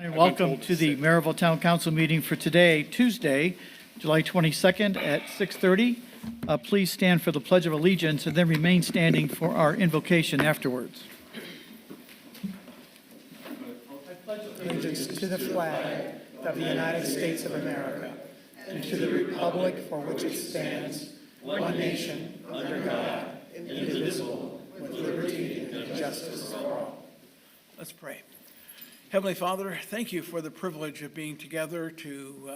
And welcome to the Merrillville Town Council meeting for today, Tuesday, July 22nd at 6:30. Please stand for the Pledge of Allegiance and then remain standing for our invocation afterwards. Allegiance to the flag of the United States of America and to the republic for which it stands, one nation, under God, indivisible, with liberty and justice for all. Let's pray. Heavenly Father, thank you for the privilege of being together to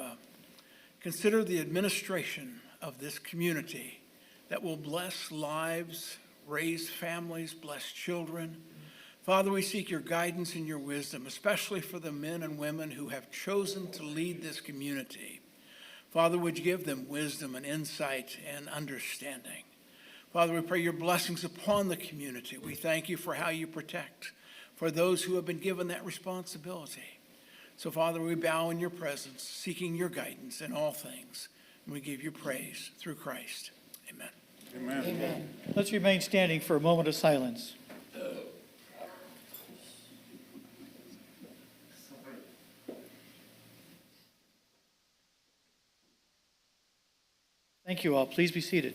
consider the administration of this community that will bless lives, raise families, bless children. Father, we seek your guidance and your wisdom, especially for the men and women who have chosen to lead this community. Father, would you give them wisdom and insight and understanding? Father, we pray your blessings upon the community. We thank you for how you protect for those who have been given that responsibility. So, Father, we bow in your presence, seeking your guidance in all things, and we give you praise through Christ. Amen. Amen. Amen. Let's remain standing for a moment of silence. Thank you all. Please be seated.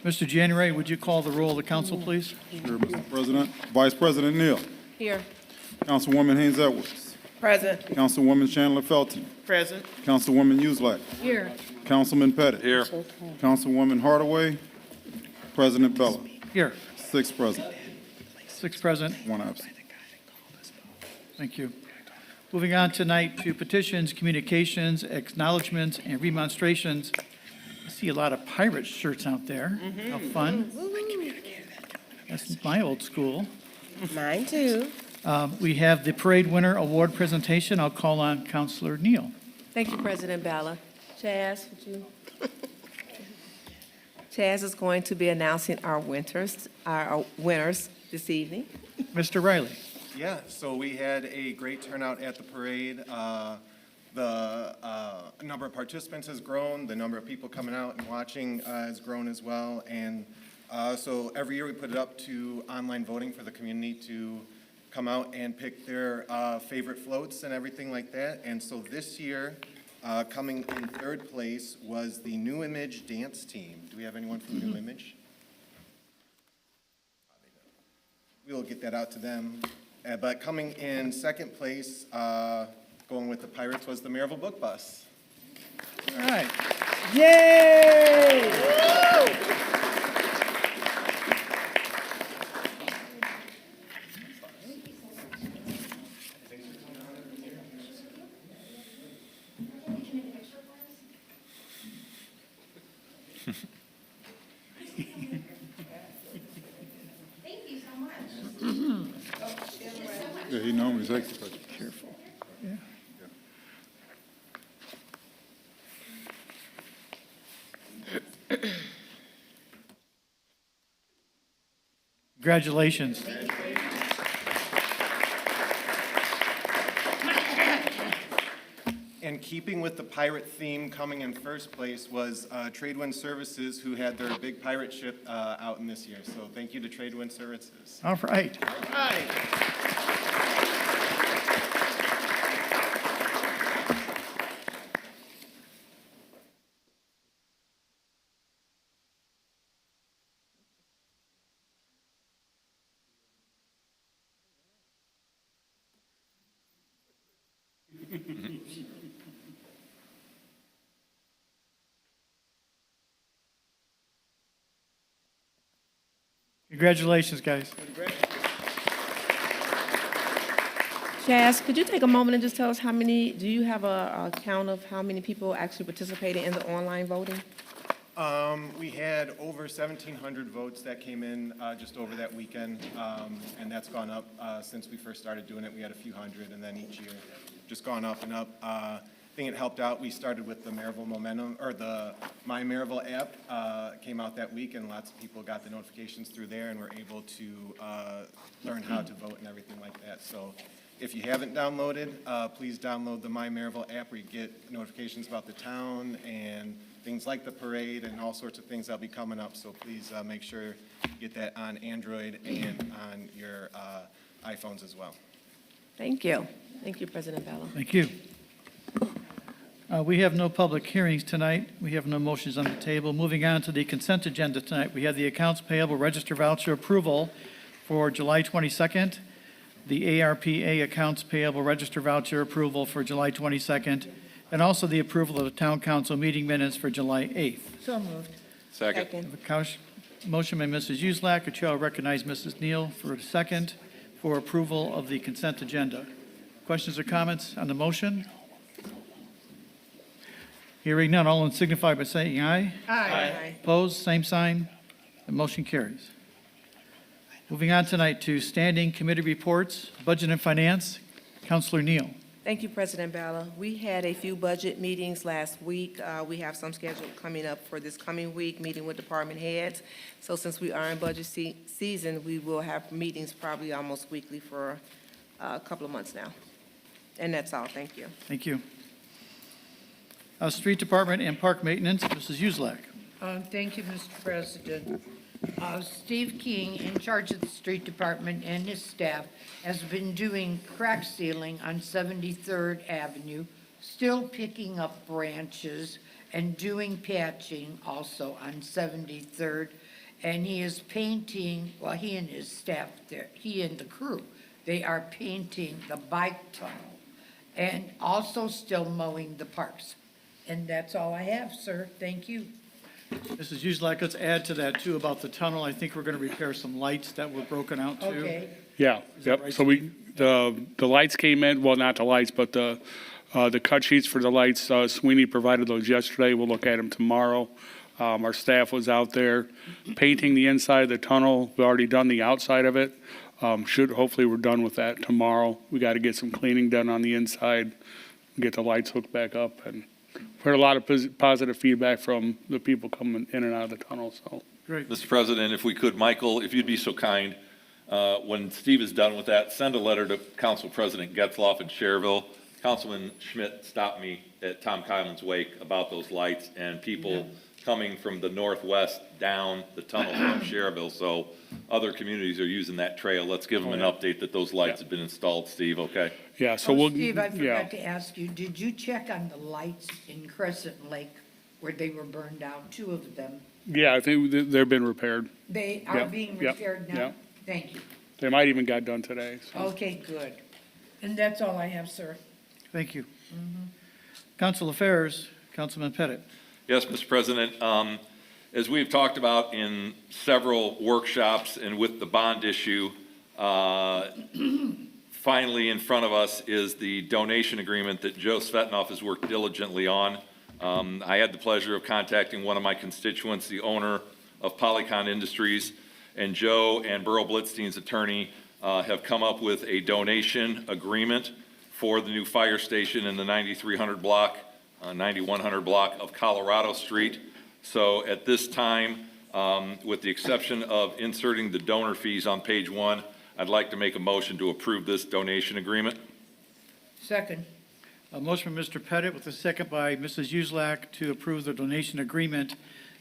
Mr. January, would you call the roll of the council, please? Sure, Mr. President. Vice President Neal. Here. Councilwoman Haynes Edwards. Present. Councilwoman Chandler Felton. Present. Councilwoman Uselak. Here. Councilman Pettit. Here. Councilwoman Hardaway. President Bella. Here. 6 present, 6 present. 1 absent. Thank you. Moving on tonight to petitions, communications, acknowledgements, and remonstrations. I see a lot of pirate shirts out there. How fun. That's my old school. Mine too. We have the parade winner award presentation. I'll call on Councilor Neal. Thank you, President Balla. Chaz, would you? Chaz is going to be announcing our winners this evening. Mr. Riley. Yeah, so we had a great turnout at the parade. The number of participants has grown, the number of people coming out and watching has grown as well. And so every year we put it up to online voting for the community to come out and pick their favorite floats and everything like that. And so this year, coming in 3rd place was the New Image dance team. Do we have anyone from New Image? We'll get that out to them. But coming in 2nd place, going with the Pirates, was the Merrillville Book Bus. All right. Yay! Yeah, he normally takes the picture. Careful. Yeah. Congratulations. And keeping with the pirate theme, coming in 1st place was Tradewind Services, who had their big pirate ship out in this year. So thank you to Tradewind Services. All right. Congratulations, guys. Chaz, could you take a moment and just tell us do you have a count of how many people actually participated in the online voting? We had over 1,700 votes that came in just over that weekend, and that's gone up since we first started doing it. We had a few hundred, and then each year just gone up and up. I think it helped out. We started with the Merrillville Momentum, or the My Merrillville app came out that week, and lots of people got the notifications through there and were able to learn how to vote and everything like that. So if you haven't downloaded, please download the My Merrillville app where you get notifications about the town and things like the parade and all sorts of things that'll be coming up. So please make sure you get that on Android and on your iPhones as well. Thank you. Thank you, President Bella. Thank you. We have no public hearings tonight. We have no motions on the table. Moving on to the consent agenda tonight, we have the accounts payable register voucher approval for July 22nd, the ARPA accounts payable register voucher approval for July 22nd, and also the approval of the town council meeting minutes for July 8th. So moved. Second. Motion by Mrs. Uselak. The chair will recognize Mrs. Neal for a second for approval of the consent agenda. Questions or comments on the motion? Hearing none, all in signify by saying aye. Aye. Opposed, same sign. The motion carries. Moving on tonight to standing committee reports, Budget and Finance. Councilor Neal. Thank you, President Balla. We had a few budget meetings last week. We have some scheduled coming up for this coming week, meeting with department heads. So since we are in budget season, we will have meetings probably almost weekly for a couple of months now. And that's all. Thank you. Thank you. Street Department and Park Maintenance, Mrs. Uselak. Thank you, Mr. President. Steve King, in charge of the street department, and his staff has been doing crack sealing on 73rd Avenue, still picking up branches and doing patching also on 73rd. And he is painting, well, he and his staff there, he and the crew, they are painting the bike tunnel and also still mowing the parks. And that's all I have, sir. Thank you. Mrs. Uselak, let's add to that too about the tunnel. I think we're going to repair some lights that were broken out too. Okay. Yeah, Is that yep. right, So the lights came in, well, not the lights, but the cut sheets for the lights, Sweeney provided those yesterday. We'll look at them tomorrow. Our staff was out there painting the inside of the tunnel. We've already done the outside of it. Hopefully we're done with that tomorrow. We got to get some cleaning done on the inside, get the lights hooked back up, and heard a lot of positive feedback from the people coming in and out of the tunnel, so. Great. Mr. President, if we could, Michael, if you'd be so kind, when Steve is done with that, send a letter to Council President Getzloff in Cherville. Councilman Schmidt stopped me at Tom Kylan's wake about those lights and people coming from the northwest down the tunnel from Cherville. So other communities are using that trail. Let's give them an update that those lights have been installed, Steve, okay? Yeah, so we'll, Steve, I yeah. forgot to ask you, did you check on the lights in Crescent Lake where they were burned out, 2 of them? Yeah, I think they've been repaired. They are Yep, being yep, repaired now? yep. Thank you. They might even got done today, so. Okay, good. And that's all I have, sir. Thank you. Council Affairs, Councilman Pettit. Yes, Mr. President. As we've talked about in several workshops and with the bond issue, finally in front of us is the donation agreement that Joe Svetnoff has worked diligently on. I had the pleasure of contacting one of my constituents, the owner of Polycon Industries, and Joe and Burl Blitzstein's attorney have come up with a donation agreement for the new fire station in the 9300 block, 9100 block of Colorado Street. So at this time, with the exception of inserting the donor fees on page 1, I'd like to make a motion to approve this donation agreement. Second. A motion from Mr. Pettit with a second by Mrs. Uselak to approve the donation agreement.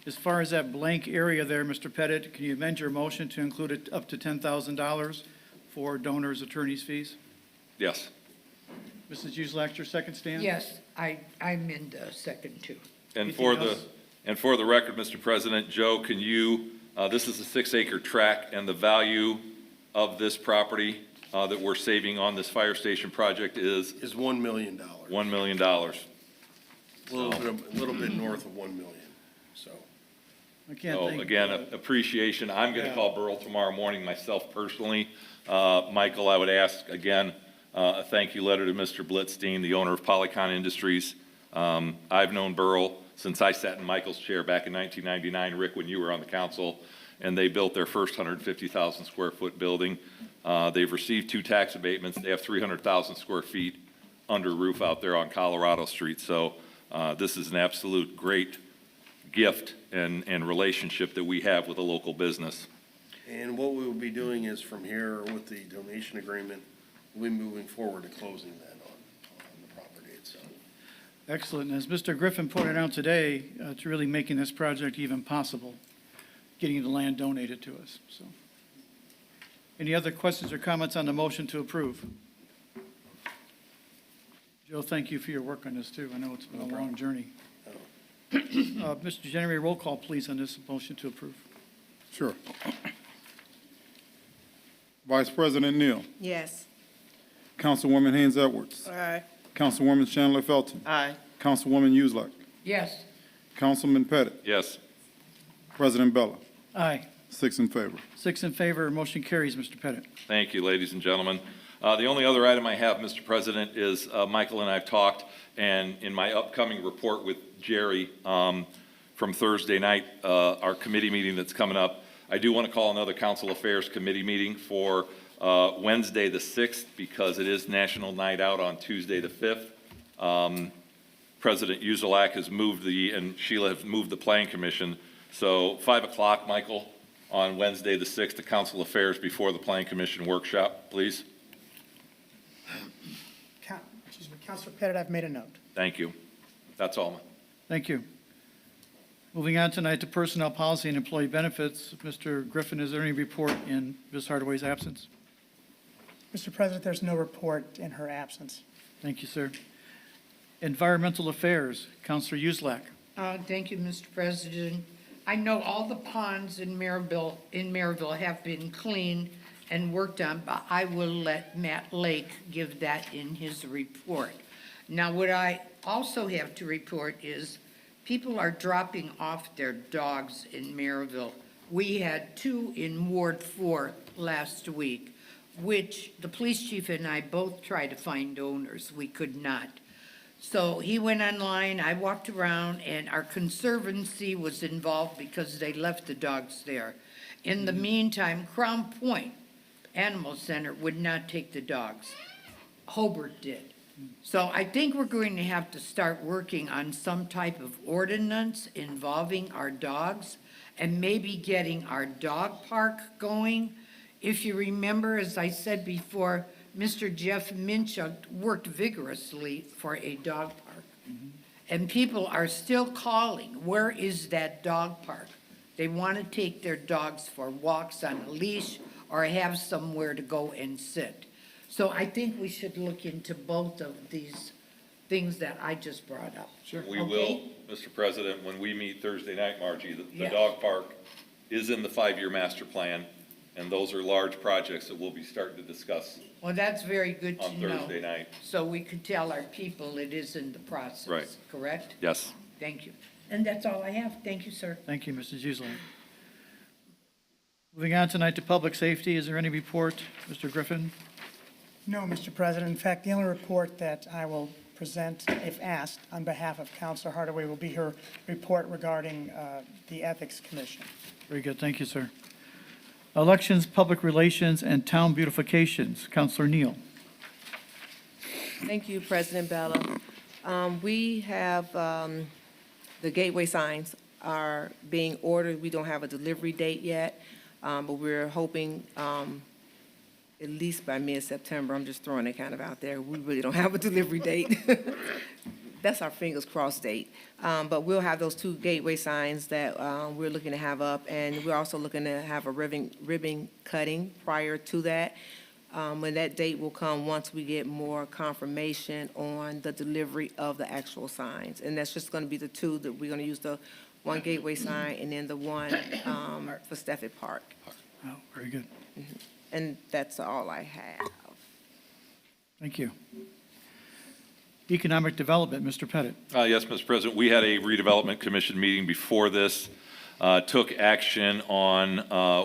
As far as that blank area there, Mr. Pettit, can you amend your motion to include it up to $10,000 for donors' attorneys' fees? Yes. Mrs. Uselak, your second stand? Yes, I'm in the second too. And Anything for the record, Mr. President, Joe, can you, this is a 6-acre tract, and the value of this property that we're saving on this fire station project is Is $1 million. $1 million. A little bit north of 1 million, so. I can't So think. again, appreciation. I'm going to call Burl tomorrow morning myself personally. Michael, I would ask again, a thank you letter to Mr. Blitzstein, the owner of Polycon Industries. I've known Burl since I sat in Michael's chair back in 1999, Rick, when you were on the council, and they built their first 150,000 square foot building. They've received 2 tax abatements. They have 300,000 square feet under roof out there on Colorado Street. So this is an absolute great gift and relationship that we have with a local business. And what we will be doing is from here with the donation agreement, we'll be moving forward to closing that on the property itself. Excellent. As Mr. Griffin pointed out today, it's really making this project even possible, getting the land donated to us, so. Any other questions or comments on the motion to approve? Joe, thank you for your work on this, too. I know it's been a long journey. Mr. Generi, roll call, please, on this motion to approve. Sure. Vice President Neal, Yes. Councilwoman Haynes Edwards, Aye. Councilwoman Chandler Felton, Aye. Councilwoman Uselak, Yes. Councilman Pettit, Yes. President Bella. Aye. 6 in favor. 6 in favor, motion carries, Mr. Pettit. Thank you, ladies and gentlemen. The only other item I have, Mr. President, is Michael and I have talked, and in my upcoming report with Jerry from Thursday night, our committee meeting that's coming up, I do want to call another Council Affairs Committee meeting for Wednesday, the 6th, because it is National Night Out on Tuesday, the 5th. President Uzelak has moved and Sheila have moved the Planning Commission. So 5 o'clock, Michael, on Wednesday, the 6th, the Council Affairs before the Planning Commission workshop, please. Councilor Pettit, I've made a note. Thank you. That's all. Thank you. Moving on tonight to Personnel Policy and Employee Benefits. Mr. Griffin, is there any report in Ms. Hardaway's absence? Mr. President, there's no report in her absence. Thank you, sir. Environmental Affairs, Counselor Uselak. Thank you, Mr. President. I know all the ponds in Merrillville have been cleaned and worked on, but I will let Matt Lake give that in his report. Now, what I also have to report is people are dropping off their dogs in Merrillville. We had 2 in Ward 4 last week, which the police chief and I both tried to find owners. We could not. So he went online, I walked around, and our conservancy was involved because they left the dogs there. In the meantime, Crown Point Animal Center would not take the dogs. Hobart did. So I think we're going to have to start working on some type of ordinance involving our dogs and maybe getting our dog park going. If you remember, as I said before, Mr. Jeff Minchuk worked vigorously for a dog park. And people are still calling, where is that dog park? They want to take their dogs for walks on a leash or have somewhere to go and sit. So I think we should look into both of these things that I just brought up. Sure. We Okay. will, Mr. President, when we meet Thursday night, Margie, the Yes. dog park is in the 5-year master plan, and those are large projects that we'll be starting to discuss Well, that's very good to on know. Thursday night. So we could tell our people it is in the process. Right. Correct? Yes. Thank you. And that's all I have. Thank you, sir. Thank you, Mrs. Uselak. Moving on tonight to Public Safety, is there any report, Mr. Griffin? No, Mr. President. In fact, the only report that I will present, if asked, on behalf of Councilor Hardaway will be her report regarding the Ethics Commission. Very good, thank you, sir. Elections, Public Relations, and Town Beautifications, Counselor Neal. Thank you, President Bella. We have, the gateway signs are being ordered. We don't have a delivery date yet, but we're hoping at least by mid-September. I'm just throwing it kind of out there. We really don't have a delivery date. That's our fingers crossed date. But we'll have those 2 gateway signs that we're looking to have up, and we're also looking to have a ribbon cutting prior to that. And that date will come once we get more confirmation on the delivery of the actual signs. And that's just going to be the 2 that we're going to use, the 1 gateway sign and then the 1 for Stafford Park. Oh, very good, And that's all I have. thank you. Economic Development, Mr. Pettit. Yes, Mr. President, we had a redevelopment commission meeting before this, took action on,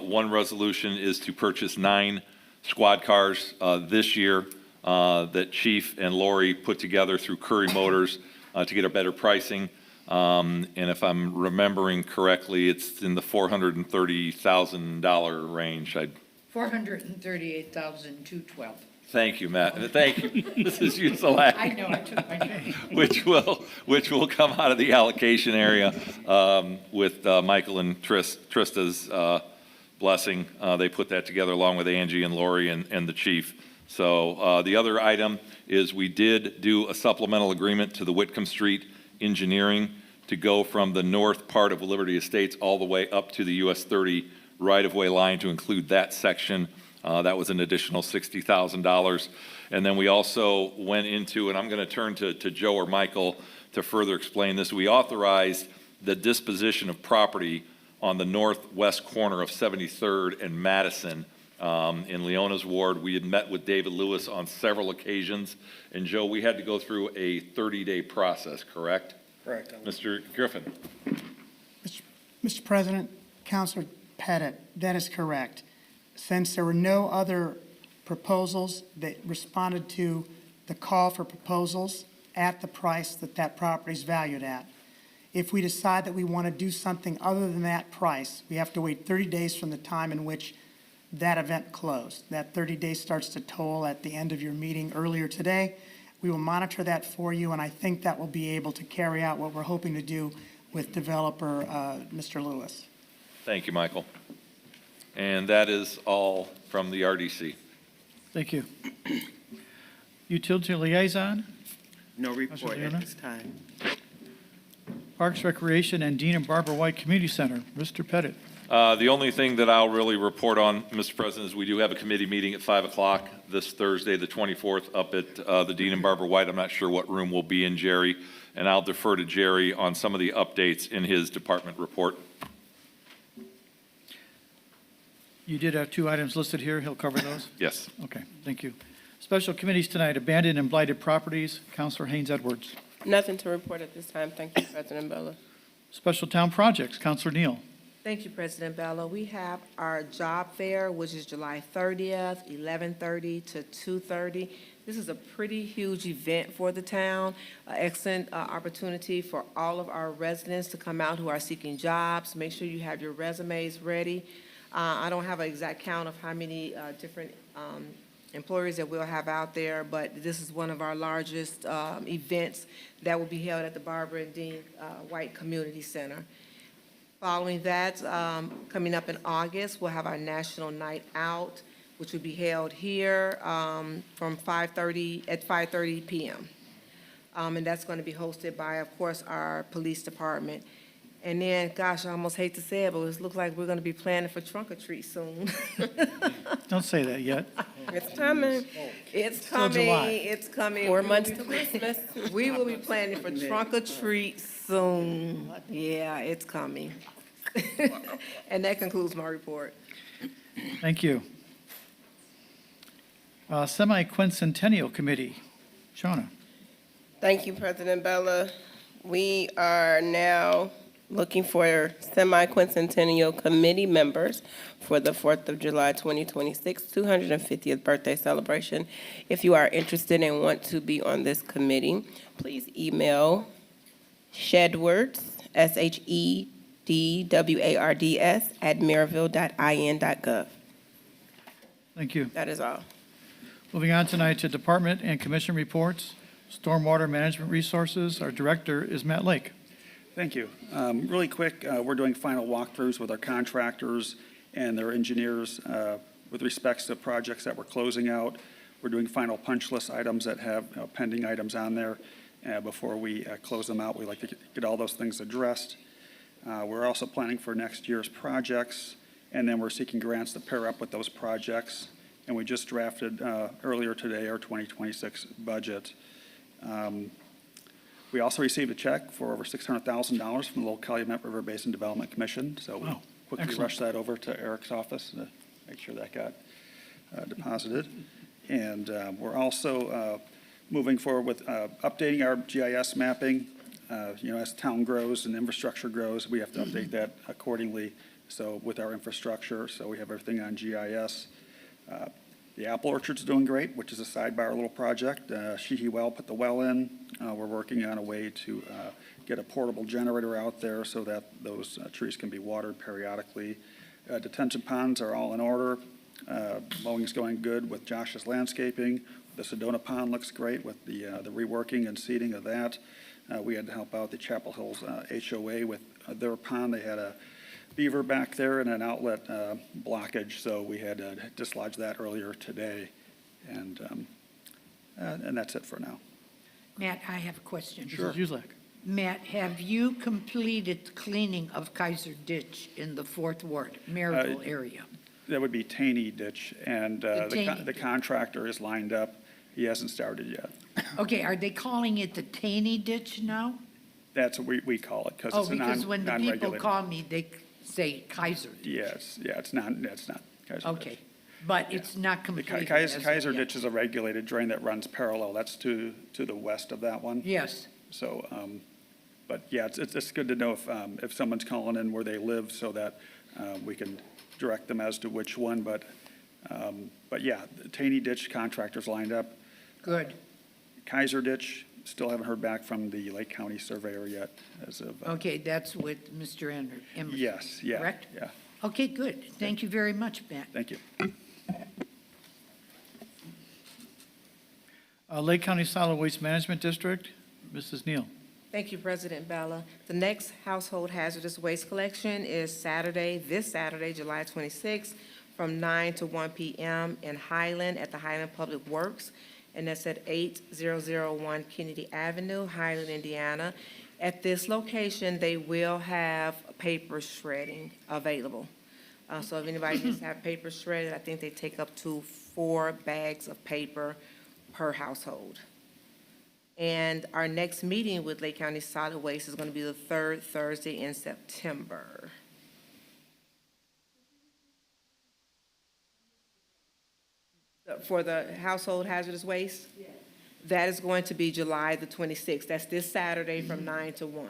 1 resolution is to purchase 9 squad cars this year that Chief and Lori put together through Curry Motors to get a better pricing. And if I'm remembering correctly, it's in the $430,000 range. 438,212. Thank you, Matt. Thank you. This is Uselak. I know, I took my name. Which will come out of the allocation area with Michael and Trista's blessing. They put that together along with Angie and Lori and the chief. So the other item is we did do a supplemental agreement to the Whitcomb Street Engineering to go from the north part of Liberty Estates all the way up to the US 30 right-of-way line to include that section. That was an additional $60,000. And then we also went into, and I'm going to turn to Joe or Michael to further explain this, we authorized the disposition of property on the northwest corner of 73rd and Madison in Leona's ward. We had met with David Lewis on several occasions. And Joe, we had to go through a 30-day process, correct? Correct. Mr. Griffin? Mr. President, Councilor Pettit, that is correct. Since there were no other proposals that responded to the call for proposals at the price that that property is valued at, if we decide that we want to do something other than that price, we have to wait 30 days from the time in which that event closed. That 30 days starts to toll at the end of your meeting earlier today. We will monitor that for you, and I think that will be able to carry out what we're hoping to do with developer Mr. Lewis. Thank you, Michael. And that is all from the RDC. Thank you. Utility Liaison, No report Diana? at this time. Parks, Recreation, and Dean and Barbara White Community Center. Mr. Pettit. The only thing that I'll really report on, Mr. President, is we do have a committee meeting at 5 o'clock this Thursday, the 24th, up at the Dean and Barbara White. I'm not sure what room we'll be in, Jerry, and I'll defer to Jerry on some of the updates in his department report. You did have 2 items listed here. He'll cover those? Yes. Okay, thank you. Special committees tonight, abandoned and blighted properties. Counselor Haynes Edwards. Nothing to report at this time. Thank you, President Bella. Special town projects. Counselor Neal. Thank you, President Bello. We have our job fair, which is July 30th, 11:30 to 2:30. This is a pretty huge event for the town, excellent opportunity for all of our residents to come out who are seeking jobs. Make sure you have your resumes ready. I don't have an exact count of how many different employers that we'll have out there, but this is one of our largest events that will be held at the Barbara and Dean White Community Center. Following that, coming up in August, we'll have our National Night Out, which will be held here from 5:30 p.m. And that's going to be hosted by, of course, our police department. And then, gosh, I almost hate to say it, but it looks like we're going to be planning for trunk or treat soon. Don't say that yet. It's coming. It's Till coming, July. it's coming. 4 months to Christmas. We will be planning for trunk or treat soon. Yeah, it's coming. And that concludes my report. Thank you. Semi-Quincentennial Committee. Shawna. Thank you, President Bella. We are now looking for semi-quincentennial committee members for the 4th of July 2026 250th birthday celebration. If you are interested and want to be on this committee, please email Shedwards, SHEDWARDS @merrillville.in.gov. Thank you. That is all. Moving on tonight to department and commission reports. Stormwater Management Resources. Our director is Matt Lake. Thank you. Really quick, we're doing final walkthroughs with our contractors and their engineers with respects to projects that we're closing out. We're doing final punch list items that have pending items on there before we close them out. We like to get all those things addressed. We're also planning for next year's projects, and then we're seeking grants to pair up with those projects. And we just drafted earlier today our 2026 budget. We also received a check for over $600,000 from the Little Calumet River Basin Development Commission. So we Wow, quickly excellent. rushed that over to Eric's office to make sure that got deposited. And we're also moving forward with updating our GIS mapping. As town grows and infrastructure grows, we have to update that accordingly. So with our infrastructure, so we have everything on GIS. The apple orchard's doing great, which is a sidebar little project. Sheehy Well put the well in. We're working on a way to get a portable generator out there so that those trees can be watered periodically. Detention ponds are all in order. Mowing's going good with Josh's landscaping. The Sedona Pond looks great with the reworking and seeding of that. We had to help out the Chapel Hills HOA with their pond. They had a beaver back there and an outlet blockage, so we had to dislodge that earlier today. And that's it for now. Matt, I have a question. Mrs. Uselak. Matt, have you completed cleaning of Kaiser Ditch in the Fourth Ward, Merrillville area? That would be Taney Ditch, and Taney the contractor is lined up. He hasn't started yet. Okay, are they calling it the Taney Ditch now? That's what we call it, because Oh, it's a because when the people non-regulated. call me, they say Kaiser Ditch. Yes, yeah, it's not Kaiser Ditch. Okay, but it's not The completed. Kaiser as of Kaiser yet. Ditch is a regulated drain that runs parallel. That's to the west of that one. Yes, So, but yeah, it's good to know if someone's calling in where they live so that we can direct them as to which one. But yeah, the Taney Ditch contractor's lined up. good. Kaiser Ditch, still haven't heard back from the Lake County surveyor yet as of. Okay, that's with Mr. Emerson. Yes, yeah. Correct? Yeah, Okay, good. Thank you very much, Matt. thank you. Lake County Solid Waste Management District, Mrs. Neal. Thank you, President Bella. The next household hazardous waste collection is this Saturday, July 26th, from 9 to 1 p.m. in Highland at the Highland Public Works, and that's at 8001 Kennedy Avenue, Highland, Indiana. At this location, they will have paper shredding available. So if anybody needs to have paper shredded, I think they take up to 4 bags of paper per household. And our next meeting with Lake County Solid Waste is going to be the 3rd Thursday in September. For the household hazardous waste? That is going to be July the 26th. That's this Saturday from 9 to 1.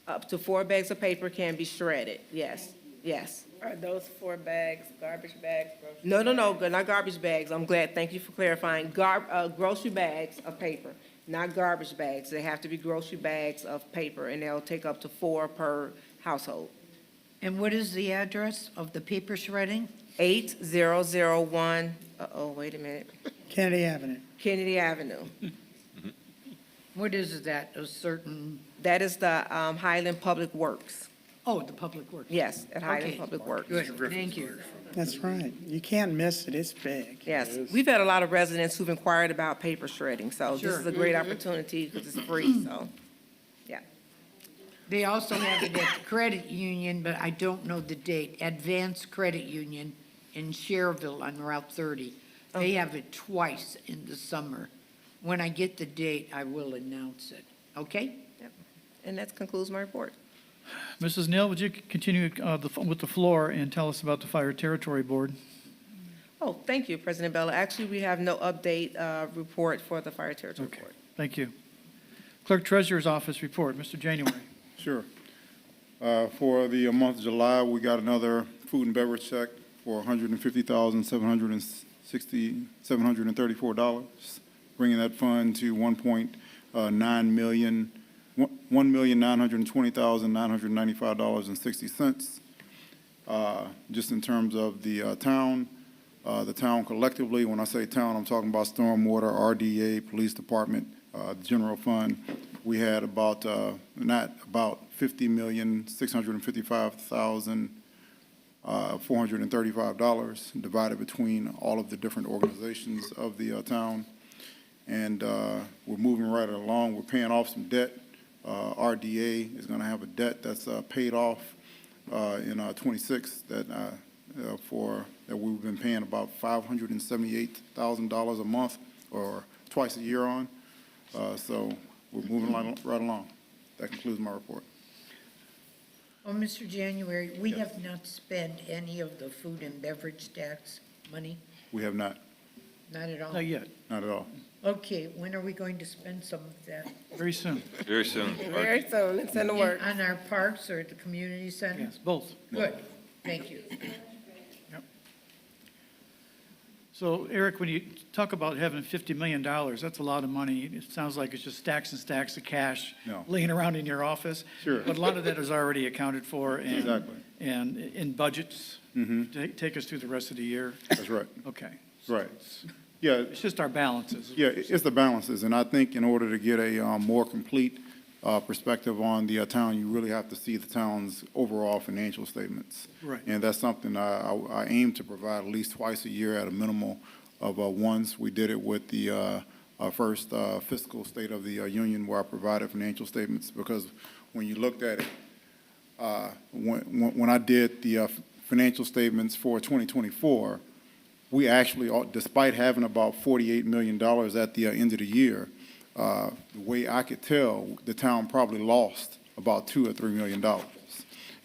Up to 4 bags of paper can be shredded, yes, yes. Are those 4 bags, garbage bags, grocery? No, not garbage bags. I'm glad, thank you for clarifying. Grocery bags of paper, not garbage bags. They have to be grocery bags of paper, and they'll take up to 4 per household. And what is the address of the paper shredding? 8001, wait a minute, Kennedy Avenue. Kennedy Avenue. What is that, a certain, That is the Highland Public Works. oh, the Public Works? Yes, at Highland Okay. Public Works. Good, thank you. That's right. You can't miss it. It's big. Yes, we've had a lot of residents who've inquired about paper shredding, so this Sure. is a great opportunity because it's free, so, yeah. They also have it at the credit union, but I don't know the date, Advanced Credit Union in Cherville on Route 30. They have it twice in the summer. When I get the date, I will announce it, okay? And that concludes my report. Mrs. Neal, would you continue with the floor and tell us about the Fire Territory Board? Oh, thank you, President Bella. Actually, we have no update report for the Fire Territory Okay, Board. thank you. Clerk Treasurer's Office report, Mr. January. Sure. For the month of July, we got another food and beverage check for $150,734, bringing that fund to $1,920,995.60. Just in terms of the town collectively, when I say town, I'm talking about stormwater, RDA, police department, the general fund. We had about $50,655,435 divided between all of the different organizations of the town. And we're moving right along. We're paying off some debt. RDA is going to have a debt that's paid off in 26 that we've been paying about $578,000 a month or twice a year on. So we're moving right along. That concludes my report. Well, Mr. January, we have not spent any of the food and beverage tax money, We have not, not at all? Not yet, not at all. Okay, when are we going to spend some of that? very soon. Very soon. Very soon, it's in the works. On our parks or at the community center? Yes, both. Good, thank you. So Eric, when you talk about having $50 million, that's a lot of money. It sounds like it's just stacks and stacks of cash No. laying around in your office. Sure. But a lot of that is already accounted for and, Exactly. and in budgets. Take us through the rest of the year. That's right, Okay. right. Yeah, It's just our balances. yeah, it's the balances, and I think in order to get a more complete perspective on the town, you really have to see the town's overall financial statements. Right. And that's something I aim to provide at least twice a year at a minimal of once. We did it with the first fiscal State of the Union where I provided financial statements, because when you looked at it, when I did the financial statements for 2024, we actually, despite having about $48 million at the end of the year, the way I could tell, the town probably lost about $2 or $3 million.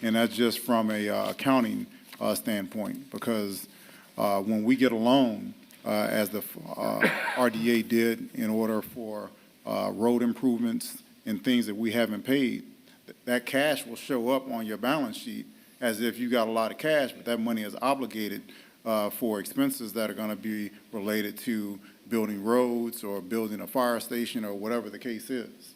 And that's just from a accounting standpoint, because when we get a loan, as the RDA did in order for road improvements and things that we haven't paid, that cash will show up on your balance sheet as if you got a lot of cash, but that money is obligated for expenses that are going to be related to building roads or building a fire station or whatever the case is.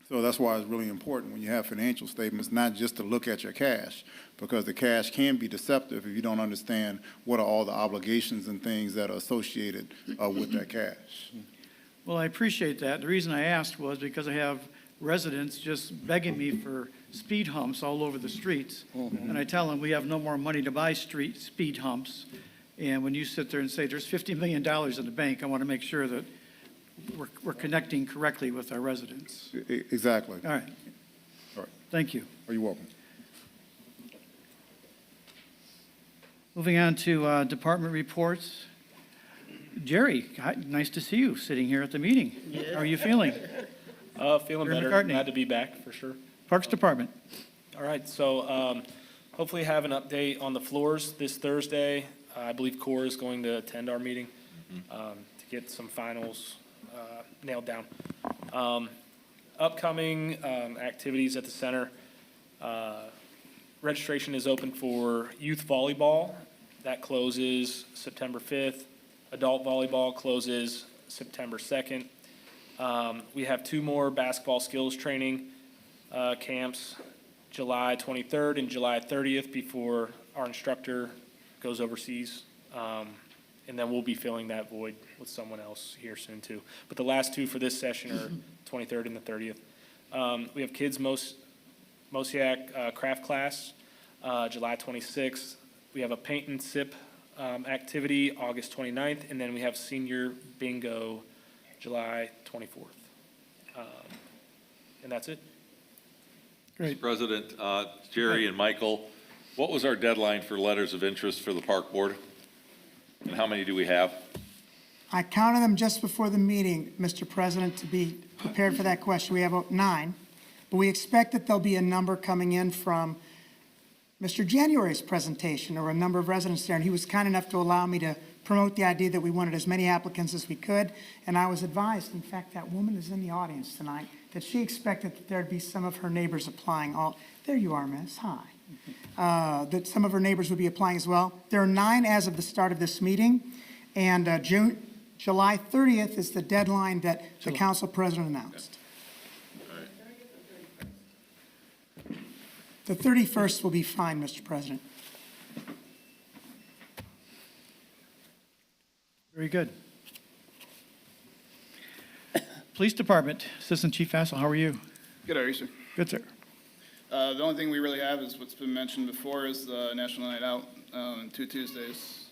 So that's why it's really important when you have financial statements, not just to look at your cash, because the cash can be deceptive if you don't understand what are all the obligations and things that are associated with that cash. Well, I appreciate that. The reason I asked was because I have residents just begging me for speed humps all over the streets. And I tell them we have no more money to buy speed humps. And when you sit there and say there's $50 million in the bank, I want to make sure that we're connecting correctly with our residents. Exactly. All right. All right. Thank you. Are you welcome? Moving on to department reports. Jerry, nice to see you sitting here at the meeting. How are you feeling? Feeling You're in better. McCartney. Glad to be back, for sure. Parks Department. All right, so hopefully have an update on the floors this Thursday. I believe CORE is going to attend our meeting to get some finals nailed down. Upcoming activities at the center. Registration is open for youth volleyball. That closes September 5th. Adult volleyball closes September 2nd. We have 2 more basketball skills training camps, July 23rd and July 30th, before our instructor goes overseas. And then we'll be filling that void with someone else here soon too. But the last 2 for this session are 23rd and the 30th. We have Kids Mosaic craft class, July 26th. We have a paint and sip activity, August 29th. And then we have senior bingo, July 24th. And that's it. Great. Mr. President, Jerry and Michael, what was our deadline for letters of interest for the park board? And how many do we have? I counted them just before the meeting, Mr. President, to be prepared for that question. We have about 9, but we expect that there'll be a number coming in from Mr. January's presentation, or a number of residents there, and he was kind enough to allow me to promote the idea that we wanted as many applicants as we could, and I was advised, in fact, that woman is in the audience tonight, that she expected that there'd be some of her neighbors applying. There you are, miss, hi. That some of her neighbors would be applying as well. There are 9 as of the start of this meeting, and July 30th is the deadline that the council president announced. The 31st will be fine, Mr. President. Very good. Police Department, Assistant Chief Fassel, how are you? Good, how are you, sir? Good, sir. The only thing we really have is what's been mentioned before is the National Night Out on 2 Tuesdays.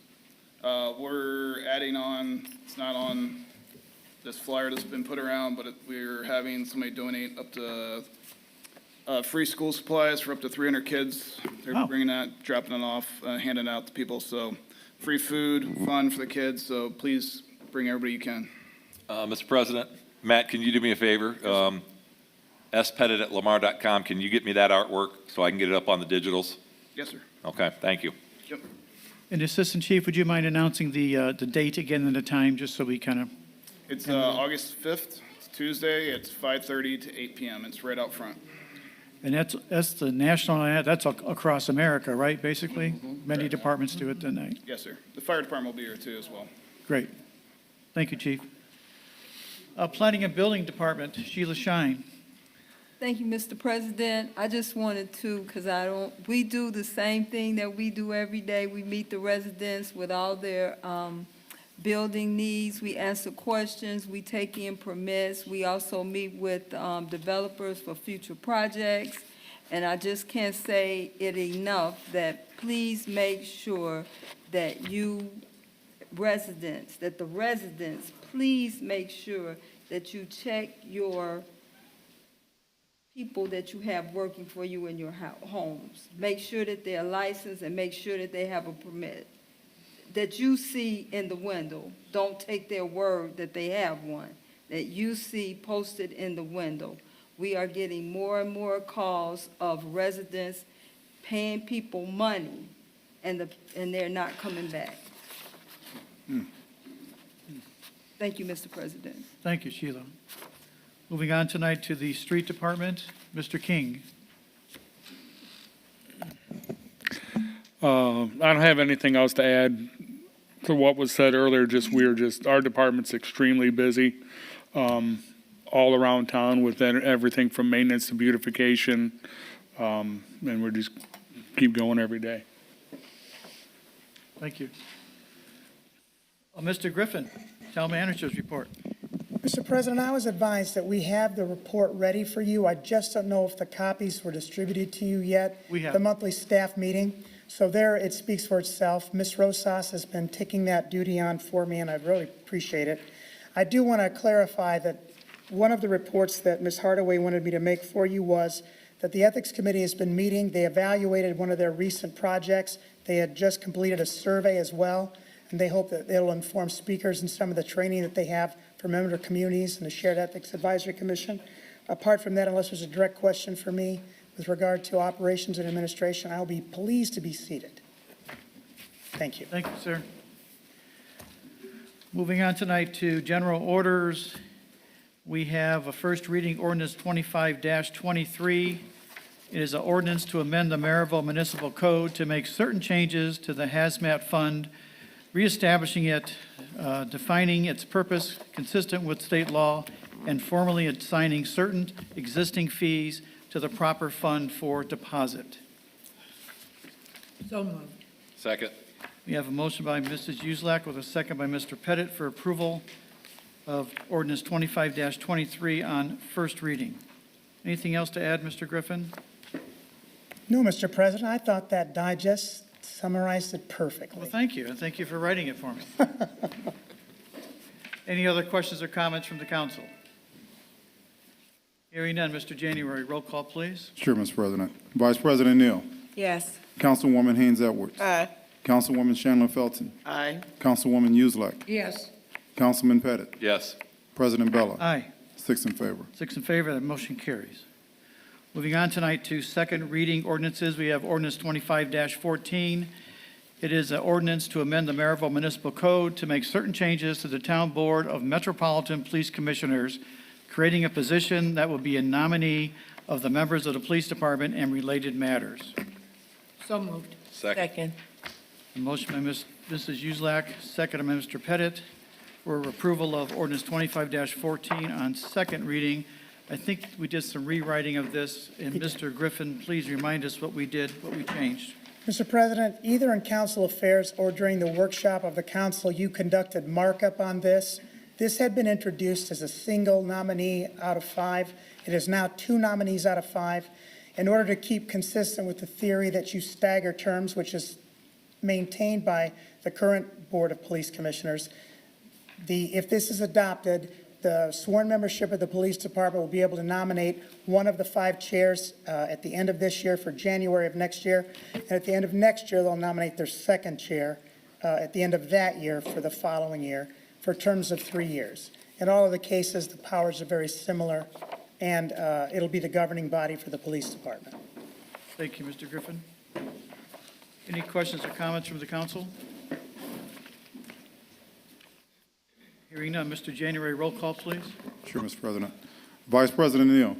We're adding on, it's not on this flyer that's been put around, but we're having somebody donate up to free school supplies for up to 300 kids. They're bringing that, dropping it off, handing it out to people. So free food, fun for the kids. So please bring everybody you can. Mr. President, Matt, can you do me a favor? spettit@lamar.com, can you get me that artwork so I can get it up on the digitals? Yes, sir. Okay, thank you. Yep. And Assistant Chief, would you mind announcing the date again and the time, just so we kind of... It's August 5th. It's Tuesday. It's 5:30 to 8 p.m. It's right out front. And that's the national, that's across America, right, basically? Many departments do it that night. Yes, sir. The fire department will be here too as well. Great. Thank you, Chief. Planning and Building Department, Sheila Shine. Thank you, Mr. President. I just wanted to, because we do the same thing that we do every day. We meet the residents with all their building needs, we answer questions, we take in permits, we also meet with developers for future projects. And I just can't say it enough that please make sure that you residents, that the residents, please make sure that you check your people that you have working for you in your homes. Make sure that they're licensed and make sure that they have a permit that you see in the window. Don't take their word that they have one, that you see posted in the window. We are getting more and more calls of residents paying people money and they're not coming back. Thank you, Mr. President. Thank you, Sheila. Moving on tonight to the Street Department, Mr. King. I don't have anything else to add to what was said earlier. Our department's extremely busy, all around town with everything from maintenance to beautification. And we're just keep going every day. Thank you. Mr. Griffin, Town Manager's report. Mr. President, I was advised that we have the report ready for you. I just don't know if the copies were distributed to you yet. We have. The monthly staff meeting. So there, it speaks for itself. Ms. Rosas has been taking that duty on for me, and I really appreciate it. I do want to clarify that one of the reports that Ms. Hardaway wanted me to make for you was that the Ethics Committee has been meeting. They evaluated one of their recent projects. They had just completed a survey as well, and they hope that it'll inform speakers in some of the training that they have for member communities and the Shared Ethics Advisory Commission. Apart from that, unless there's a direct question for me with regard to operations and administration, I'll be pleased to be seated. Thank you. Thank you, sir. Moving on tonight to general orders. We have a first reading ordinance 25-23. It is an ordinance to amend the Merrillville Municipal Code to make certain changes to the hazmat fund, reestablishing it, defining its purpose consistent with state law, and formally assigning certain existing fees to the proper fund for deposit. So moved. Second. We have a motion by Mrs. Uselak with a second by Mr. Pettit for approval of ordinance 25-23 on first reading. Anything else to add, Mr. Griffin? No, Mr. President, I thought that digest summarized it perfectly. Well, thank you, and thank you for writing it for me. Any other questions or comments from the council? Hearing none, Mr. January, roll call, please. Sure, Mr. President. Vice President Neal. Yes. Councilwoman Haynes Edwards. Aye. Councilwoman Chandler Felton. Aye. Councilwoman Uselak. Yes. Councilman Pettit. Yes. President Bella. Aye. 6 in favor. 6 in favor, that motion carries. Moving on tonight to second reading ordinances, we have ordinance 25-14. It is an ordinance to amend the Merrillville Municipal Code to make certain changes to the Town Board of Metropolitan Police Commissioners, creating a position that will be a nominee of the members of the police department and related matters. So moved. Second. A motion by Mrs. Uselak, second by Mr. Pettit for approval of ordinance 25-14 on second reading. I think we did some rewriting of this, and Mr. Griffin, please remind us what we did, what we changed. Mr. President, either in council affairs or during the workshop of the council, you conducted markup on this. This had been introduced as a single nominee out of 5. It is now 2 nominees out of 5. In order to keep consistent with the theory that you stagger terms, which is maintained by the current Board of Police Commissioners, if this is adopted, the sworn membership of the police department will be able to nominate one of the 5 chairs at the end of this year for January of next year. And at the end of next year, they'll nominate their second chair at the end of that year for the following year for terms of 3 years. In all of the cases, the powers are very similar, and it'll be the governing body for the police department. Thank you, Mr. Griffin. Any questions or comments from the council? Hearing none, Mr. January, roll call, please. Sure, Mr. President. Vice President Neal.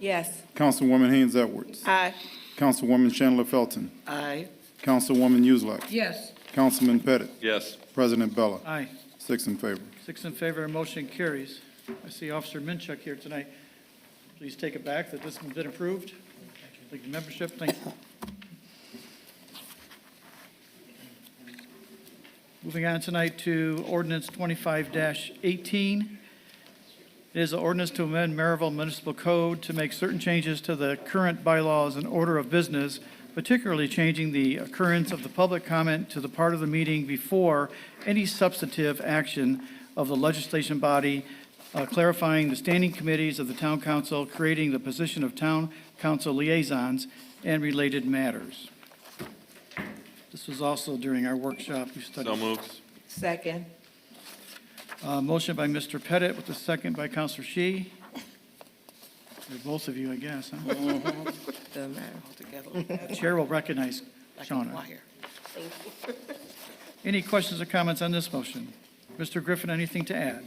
Yes. Councilwoman Haynes Edwards. Aye. Councilwoman Chandler Felton. Aye. Councilwoman Uselak. Yes. Councilman Pettit. Yes. President Bella. Aye. 6 in favor. 6 in favor, motion carries. I see Officer Minchuk here tonight. Please take it back that this has been approved. Thank you, membership. Thank you. Moving on tonight to ordinance 25-18. It is an ordinance to amend Merrillville Municipal Code to make certain changes to the current bylaws and order of business, particularly changing the occurrence of the public comment to the part of the meeting before any substantive action of the legislation body, clarifying the standing committees of the town council, creating the position of town council liaisons, and related matters. This was also during our workshop. We studied. So moved. Second. Motion by Mr. Pettit with a second by Counselor Shi. Or both of you, I guess, huh? Doesn't matter. The Chair will recognize Shauna. Any questions or comments on this motion? Mr. Griffin, anything to add?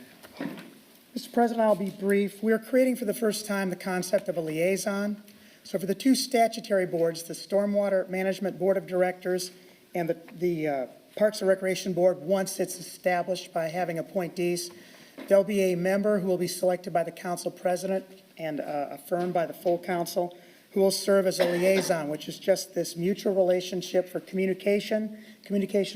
Mr. President, I'll be brief. We are creating for the first time the concept of a liaison. So for the two statutory boards, the Stormwater Management Board of Directors and the Parks and Recreation Board, once it's established by having appointees, there'll be a member who will be selected by the council president and affirmed by the full council, who will serve as a liaison, which is just this mutual relationship for communication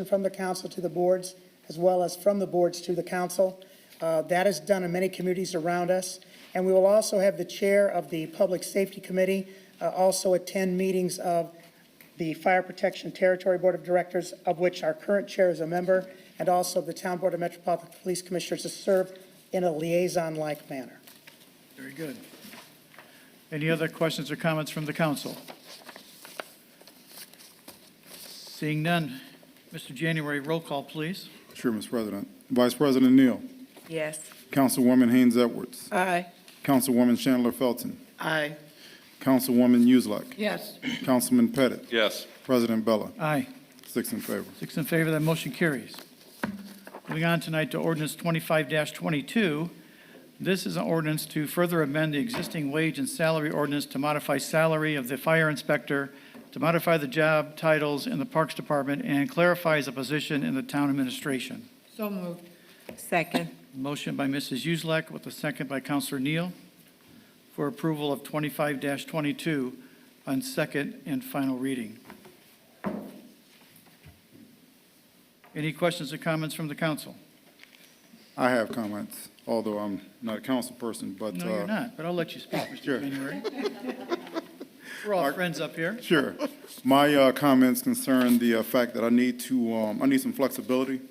from the council to the boards, as well as from the boards to the council. That is done in many communities around us. And we will also have the chair of the Public Safety Committee also attend meetings of the Fire Protection Territory Board of Directors, of which our current chair is a member, and also the Town Board of Metropolitan Police Commissioners to serve in a liaison-like manner. Very good. Any other questions or comments from the council? Seeing none, Mr. January, roll call, please. Sure, Mr. President. Vice President Neal. Yes. Councilwoman Haynes Edwards. Aye. Councilwoman Chandler Felton. Aye. Councilwoman Uselak. Yes. Councilman Pettit. Yes. President Bella. Aye. 6 in favor. 6 in favor, that motion carries. Moving on tonight to ordinance 25-22. This is an ordinance to further amend the existing wage and salary ordinance to modify salary of the fire inspector, to modify the job titles in the Parks Department, and clarifies a position in the town administration. So moved. Second. Motion by Mrs. Uselak with a second by Counselor Neal for approval of 25-22 on second and final reading. Any questions or comments from the council? I have comments, although I'm not a council person, but. No, you're not, but I'll let you speak, Mr. Sure. January. We're all friends up here. Sure. My comments concern the fact that I need some flexibility.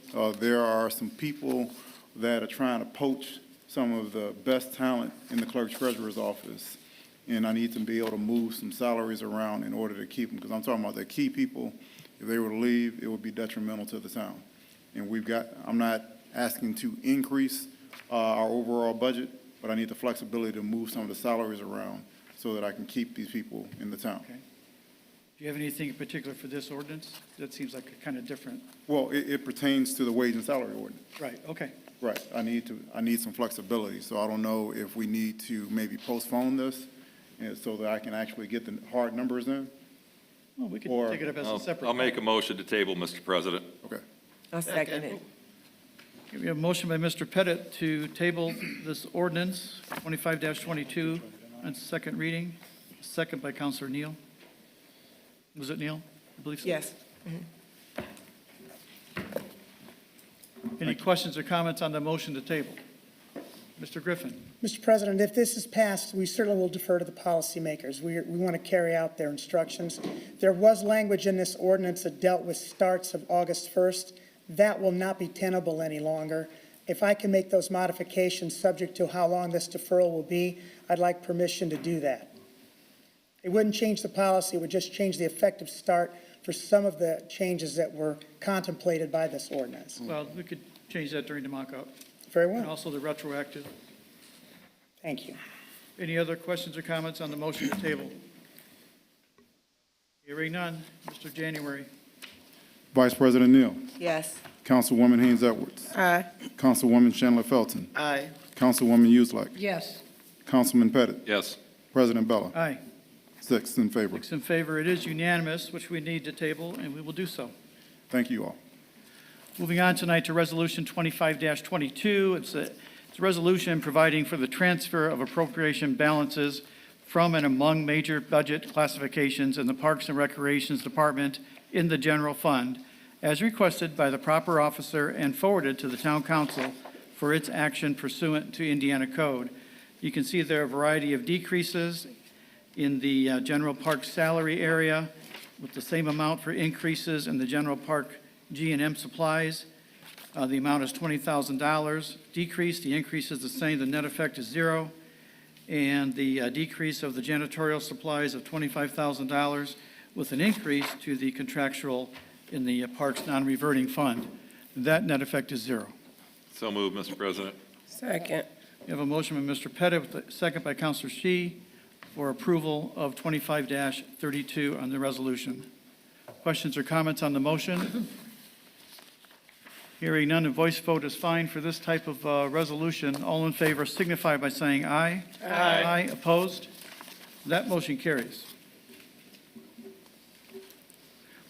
There are some people that are trying to poach some of the best talent in the clerk treasurer's office, and I need to be able to move some salaries around in order to keep them, because I'm talking about the key people. If they were to leave, it would be detrimental to the town. And I'm not asking to increase our overall budget, but I need the flexibility to move some of the salaries around so that I can keep these people in the town. Okay. Do you have anything in particular for this ordinance? That seems like a kind of different. Well, it pertains to the wage and salary ordinance. Right, okay. Right. I need some flexibility, so I don't know if we need to maybe postpone this so that I can actually get the hard numbers in. Well, we could Or- take it up as a separate. I'll make a motion to table, Mr. President. Okay. I'll second it. We have a motion by Mr. Pettit to table this ordinance, 25-22, on second reading. Second by Counselor Neal. Was it Neal? I believe so. Yes. Any questions or comments on the motion to table? Mr. Griffin? Mr. President, if this is passed, we certainly will defer to the policymakers. We want to carry out their instructions. There was language in this ordinance that dealt with starts of August 1st. That will not be tenable any longer. If I can make those modifications subject to how long this deferral will be, I'd like permission to do that. It wouldn't change the policy, it would just change the effective start for some of the changes that were contemplated by this ordinance. Well, we could change that during the mock-up. Very And well. also the retroactive. Thank you. Any other questions or comments on the motion to table? Hearing none. Mr. January? Vice President Neal. Yes. Councilwoman Haynes Edwards. Aye. Councilwoman Chandler Felton. Aye. Councilwoman Uselak. Yes. Councilman Pettit. Yes. President Bella. Aye. 6 in favor. 6 in favor. It is unanimous, which we need to table, and we will do so. Thank you all. Moving on tonight to Resolution 25-22. It's a resolution providing for the transfer of appropriation balances from and among major budget classifications in the Parks and Recreations Department in the general fund, as requested by the proper officer and forwarded to the town council for its action pursuant to Indiana code. You can see there are a variety of decreases in the general park salary area with the same amount for increases in the general park G&M supplies. The amount is $20,000 decrease. The increase is the same. The net effect is zero. And the decrease of the janitorial supplies of $25,000 with an increase to the contractual in the parks non-reverting fund. That net effect is zero. So moved, Mr. President. Second. We have a motion by Mr. Pettit with a second by Councilor Shi for approval of 25-32 on the resolution. Questions or comments on the motion? Hearing none, a voice vote is fine for this type of resolution. All in favor signify by saying aye. Aye. Opposed? That motion carries.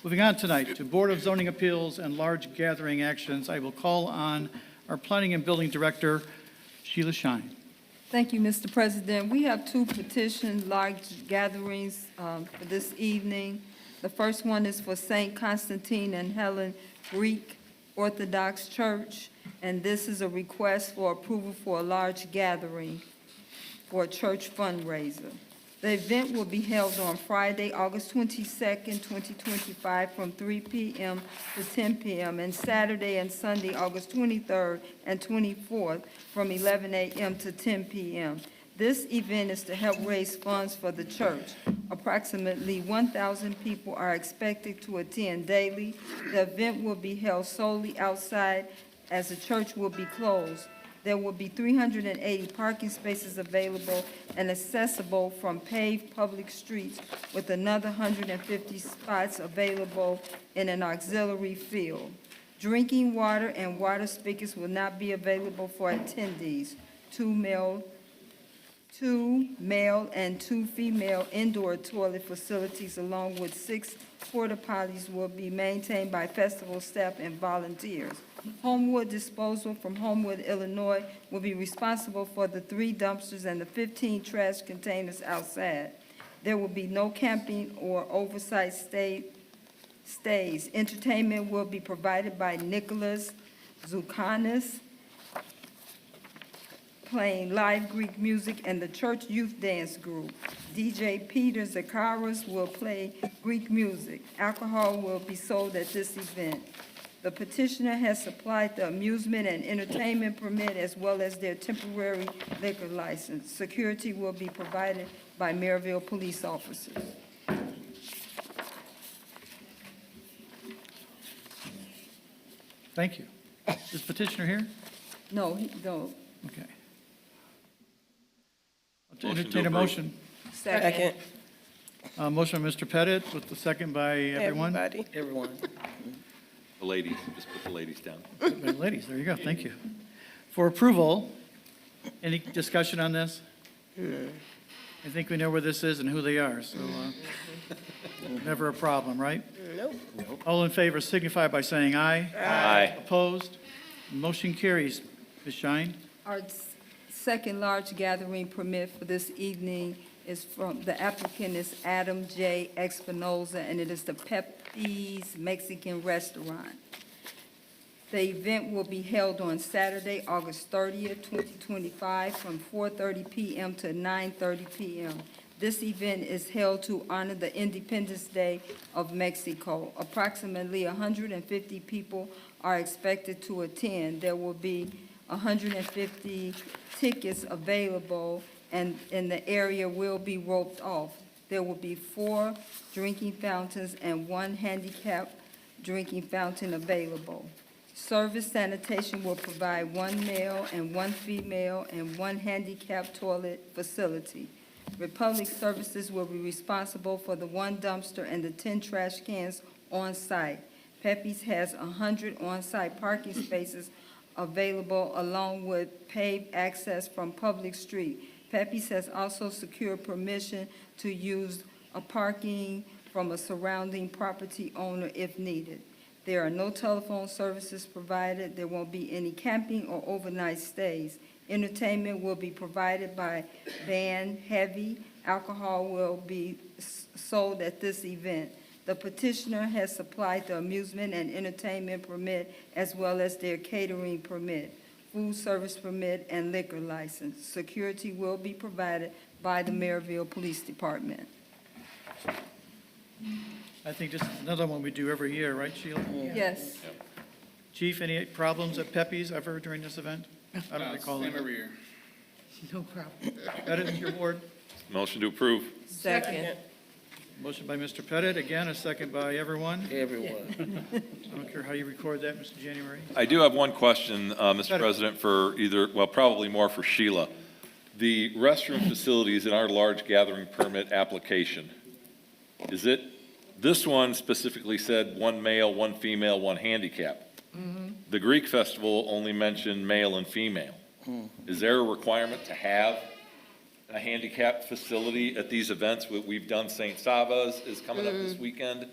Moving on tonight to Board of Zoning Appeals and Large Gathering Actions, I will call on our Planning and Building Director, Sheila Shine. Thank you, Mr. President. We have two petition large gatherings for this evening. The first one is for St. Constantine and Helen Greek Orthodox Church, and this is a request for approval for a large gathering for a church fundraiser. The event will be held on Friday, August 22nd, 2025, from 3 p.m. to 10 p.m., and Saturday and Sunday, August 23rd and 24th, from 11 a.m. to 10 p.m. This event is to help raise funds for the church. Approximately 1,000 people are expected to attend daily. The event will be held solely outside as the church will be closed. There will be 380 parking spaces available and accessible from paved public streets, with another 150 spots available in an auxiliary field. Drinking water and water spigots will not be available for attendees. Two male and two female indoor toilet facilities along with 6 porta potties will be maintained by festival staff and volunteers. Homewood Disposal from Homewood, Illinois will be responsible for the 3 dumpsters and the 15 trash containers outside. There will be no camping or oversight stays. Entertainment will be provided by Nicholas Zukanis, playing live Greek music, and the church youth dance group. DJ Peter Zakaras will play Greek music. Alcohol will be sold at this event. The petitioner has supplied the amusement and entertainment permit as well as their temporary liquor license. Security will be provided by Merrillville police officers. Thank you. Is petitioner here? No. Okay. Motion to Entertain a approve. motion. Second. Motion by Mr. Pettit with the second by everyone. Everyone. The ladies, just put the ladies down. By the ladies, there you go, thank you. For approval, any discussion on this? I think we know where this is and who they are, so never a problem, right? Nope. All in favor signify by saying aye. Aye. Opposed? Motion carries. Ms. Shine? Our second large gathering permit for this evening is from, the applicant is Adam J. Espinoza, and it is the Pepe's Mexican Restaurant. The event will be held on Saturday, August 30th, 2025, from 4:30 p.m. to 9:30 p.m. This event is held to honor the Independence Day of Mexico. Approximately 150 people are expected to attend. There will be 150 tickets available, and the area will be roped off. There will be 4 drinking fountains and 1 handicap drinking fountain available. Service Sanitation will provide 1 male and 1 female and 1 handicap toilet facility. Republic Services will be responsible for the 1 dumpster and the 10 trash cans on site. Pepe's has 100 on-site parking spaces available along with paved access from public street. Pepe's has also secured permission to use a parking from a surrounding property owner if needed. There are no telephone services provided. There won't be any camping or overnight stays. Entertainment will be provided by Band Heavy. Alcohol will be sold at this event. The petitioner has supplied the amusement and entertainment permit as well as their catering permit, food service permit, and liquor license. Security will be provided by the Merrillville Police Department. I think this is another one we do every year, right, Sheila? Yes. Chief, any problems at Pepe's ever during this event? I don't recall Same any. every year. No problem. Pettit, your ward. Motion to approve. Second. Motion by Mr. Pettit, again, a second by everyone. Everyone. I don't care how you record that, Mr. January. I do have one question, Mr. Better. President, for either, well, probably more for Sheila. The restroom facilities in our large gathering permit application, is it, this one specifically said one male, one female, one handicap. The Greek festival only mentioned male and female. Is there a requirement to have a handicap facility at these events? We've done St. Sava's is coming up this weekend.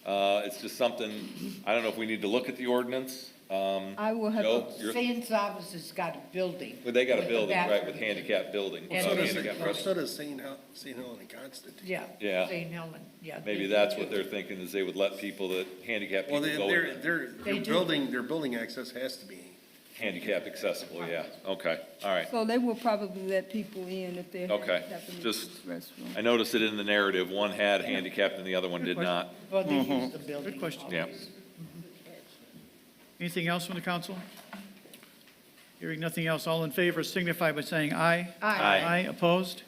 It's just something, I don't know if we need to look at the ordinance. I will have Joe, to, you're- St. Salva's has got a building. Well, they got a with the building, right, bathroom. with handicap building. And So there's- handicap restroom. so does St. Helen and Constantine. Yeah. Yeah. St. Helen, yeah. Maybe that's what they're thinking, is they would let people that, handicapped Well, people go in. They do. their building access has to be. Handicap accessible, yeah. Okay, all right. so they will probably let people in if they Okay. happen to Just- use the restroom. I noticed it in the narrative, one had handicapped and the other one did question. not. Well, they use the building. Good question. Yeah. Anything else from the council? Hearing nothing else, all in favor signify by saying aye. Aye. Aye, opposed?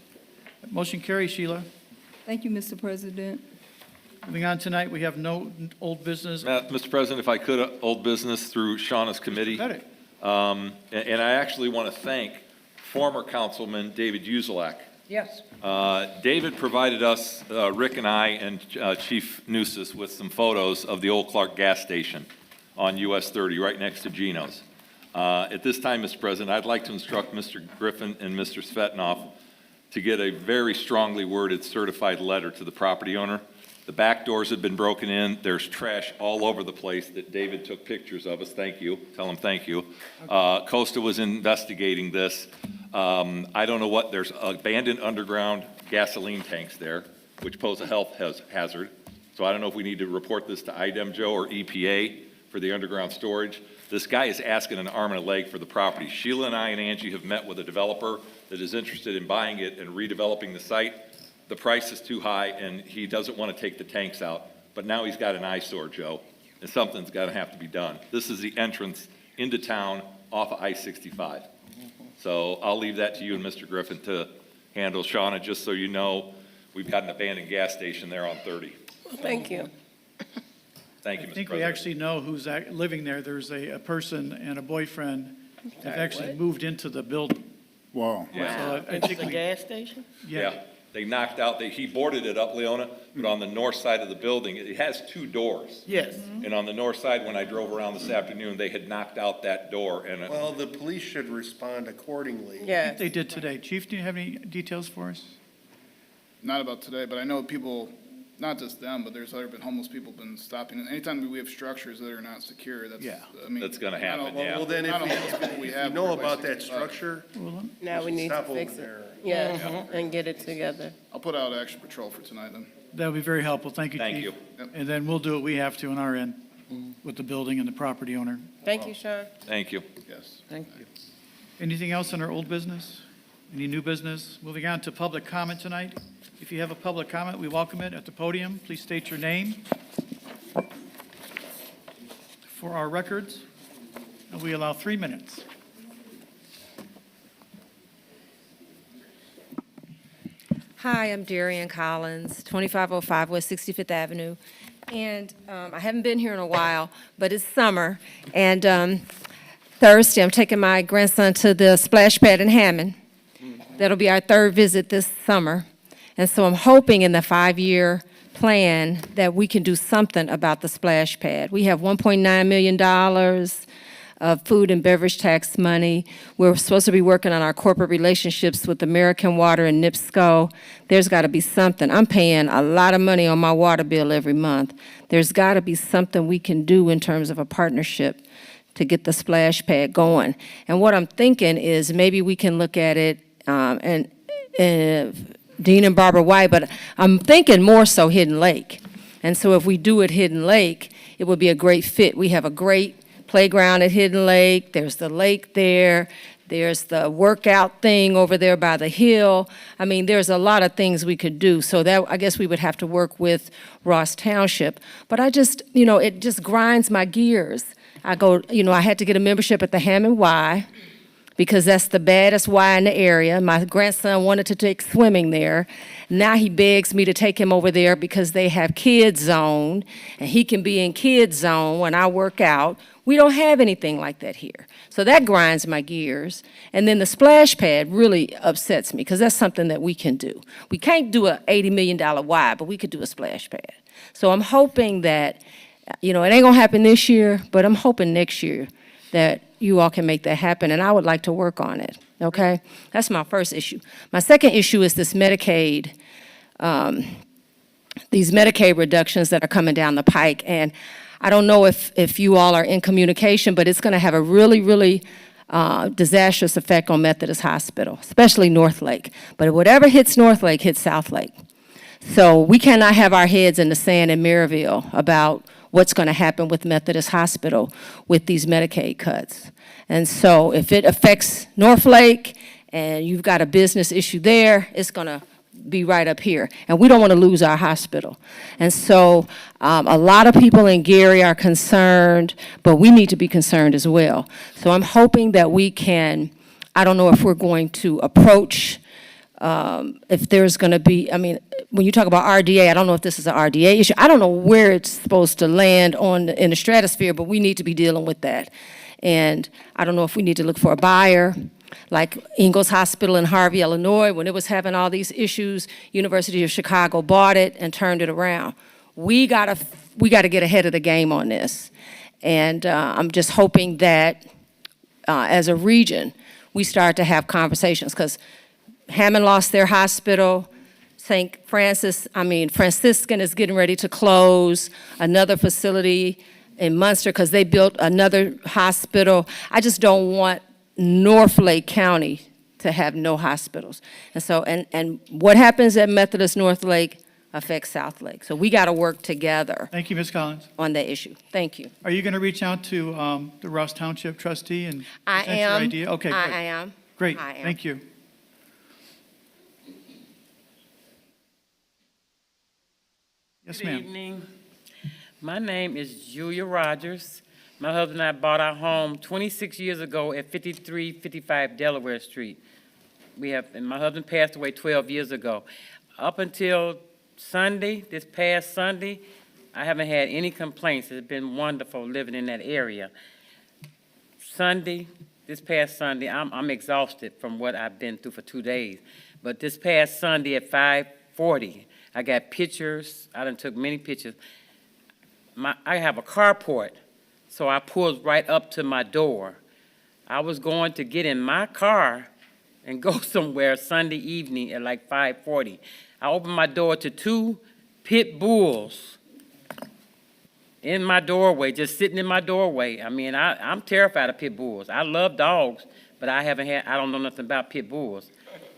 Motion carries, Sheila. Thank you, Mr. President. Moving on tonight, we have no old business. Mr. President, if I could, old business through Shauna's committee. Pettit. And I actually want to thank former Councilman David Uzelak. Yes. David provided us, Rick and I, and Chief Nusis with some photos of the old Clark gas station on US 30, right next to Geno's. At this time, Mr. President, I'd like to instruct Mr. Griffin and Mr. Svetnoff to get a very strongly worded certified letter to the property owner. The back doors have been broken in. There's trash all over the place that David took pictures of us. Thank you. Tell him thank you. Costa was investigating this. I don't know what, there's abandoned underground gasoline tanks there, which pose a health hazard. So I don't know if we need to report this to IDEM, Joe, or EPA for the underground storage. This guy is asking an arm and a leg for the property. Sheila and I and Angie have met with a developer that is interested in buying it and redeveloping the site. The price is too high, and he doesn't want to take the tanks out. But now he's got an eyesore, Joe, and something's got to have to be done. This is the entrance into town off of I-65. So I'll leave that to you and Mr. Griffin to handle. Shauna, just so you know, we've got an abandoned gas station there on 30. Thank you. Thank you, I Mr. think we President. actually know who's living there. There's a person and a boyfriend that actually moved into the building. Wow. Yeah. So I think we, gas station? yeah, They knocked out, he boarded it up, Leona, but on the north side of the building, it has two doors. Yes. And on the north side, when I drove around this afternoon, they had knocked out that door and Well, the police should respond accordingly. Yeah. they did today. Chief, do you have any details for us? Not about today, but I know people, not just them, but there's other been homeless people been stopping. And anytime we have structures that are not secure, that's, Yeah. I mean. That's gonna I don't- happen, yeah. Well, then Not if all those people we you have, know we're about that replacing, structure, Now we need to stop over fix it. there. Yeah, and get it together. I'll put out action patrol for tonight then. That would be very helpful. Thank you, Chief. Thank you. And then we'll do what we have to on our end with the building and the property owner. Thank you, Sean. Thank you. Yes. Thank you. Anything else on our old business? Any new business? Moving on to public comment tonight. If you have a public comment, we welcome it at the podium. Please state your name for our records, and we allow 3 minutes. Hi, I'm Darian Collins, 2505 West 65th Avenue. And I haven't been here in a while, but it's summer. And Thursday, I'm taking my grandson to the splash pad in Hammond. That'll be our third visit this summer. And so I'm hoping in the 5-year plan that we can do something about the splash pad. We have $1.9 million of food and beverage tax money. We're supposed to be working on our corporate relationships with American Water and NIPSCO. There's got to be something. I'm paying a lot of money on my water bill every month. There's got to be something we can do in terms of a partnership to get the splash pad going. And what I'm thinking is maybe we can look at it, and Dean and Barbara White, but I'm thinking more so Hidden Lake. And so if we do it Hidden Lake, it would be a great fit. We have a great playground at Hidden Lake. There's the lake there. There's the workout thing over there by the hill. I mean, there's a lot of things we could do. So that, I guess we would have to work with Ross Township. But I just, it just grinds my gears. I go, I had to get a membership at the Hammond Y because that's the baddest Y in the area. My grandson wanted to take swimming there. Now he begs me to take him over there because they have kids zone, and he can be in kids zone when I work out. We don't have anything like that here. So that grinds my gears. And then the splash pad really upsets me because that's something that we can do. We can't do a $80 million Y, but we could do a splash pad. So I'm hoping that, it ain't gonna happen this year, but I'm hoping next year that you all can make that happen, and I would like to work on it, okay? That's my first issue. My second issue is this Medicaid, these Medicaid reductions that are coming down the pike, and I don't know if you all are in communication, but it's gonna have a really, really disastrous effect on Methodist Hospital, especially North Lake. But whatever hits North Lake hits South Lake. So we cannot have our heads in the sand in Merrillville about what's going to happen with Methodist Hospital with these Medicaid cuts. And so if it affects North Lake and you've got a business issue there, it's going to be right up here. And we don't want to lose our hospital. And so a lot of people in Gary are concerned, but we need to be concerned as well. So I'm hoping that we can, I don't know if we're going to approach if there's going to be, when you talk about RDA, I don't know if this is an RDA issue. I don't know where it's supposed to land in the stratosphere, but we need to be dealing with that. And I don't know if we need to look for a buyer, like Ingalls Hospital in Harvey, Illinois, when it was having all these issues, University of Chicago bought it and turned it around. We gotta get ahead of the game on this. And I'm just hoping that as a region, we start to have conversations, because Hammond lost their hospital. Franciscan is getting ready to close another facility in Munster because they built another hospital. I just don't want North Lake County to have no hospitals. And so, and what happens at Methodist North Lake affects South Lake. So we got to work together. Thank you, Ms. Collins. On that issue. Thank you. Are you going to reach out to the Ross Township trustee and I present your am. idea? Okay, great. I am. Great, I am. thank you. Yes, Good ma'am. evening. My name is Julia Rogers. My husband and I bought our home 26 years ago at 5355 Delaware Street. And my husband passed away 12 years ago. Up until Sunday, this past Sunday, I haven't had any complaints. It's been wonderful living in that area. This past Sunday, I'm exhausted from what I've been through for 2 days. But this past Sunday at 5:40, I got pictures. I done took many pictures. I have a carport, so I pulled right up to my door. I was going to get in my car and go somewhere Sunday evening at like 5:40. I opened my door to 2 pit bulls in my doorway, just sitting in my doorway. I'm terrified of pit bulls. I love dogs, but I don't know nothing about pit bulls.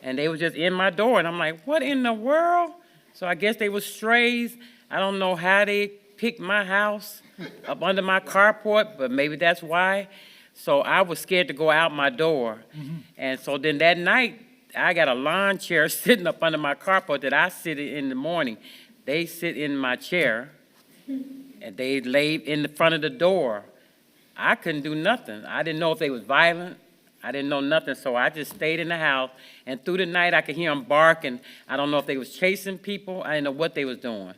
And they were just in my door, and I'm like, what in the world? So I guess they were strays. I don't know how they picked my house up under my carport, but maybe that's why. So I was scared to go out my door. Mm-hmm. And so then that night, I got a lawn chair sitting up under my carport that I sit in the morning. They sit in my chair, and they laid in the front of the door. I couldn't do nothing. I didn't know if they was violent. I didn't know nothing, so I just stayed in the house. And through the night, I could hear them barking. I don't know if they was chasing people. I didn't know what they was doing.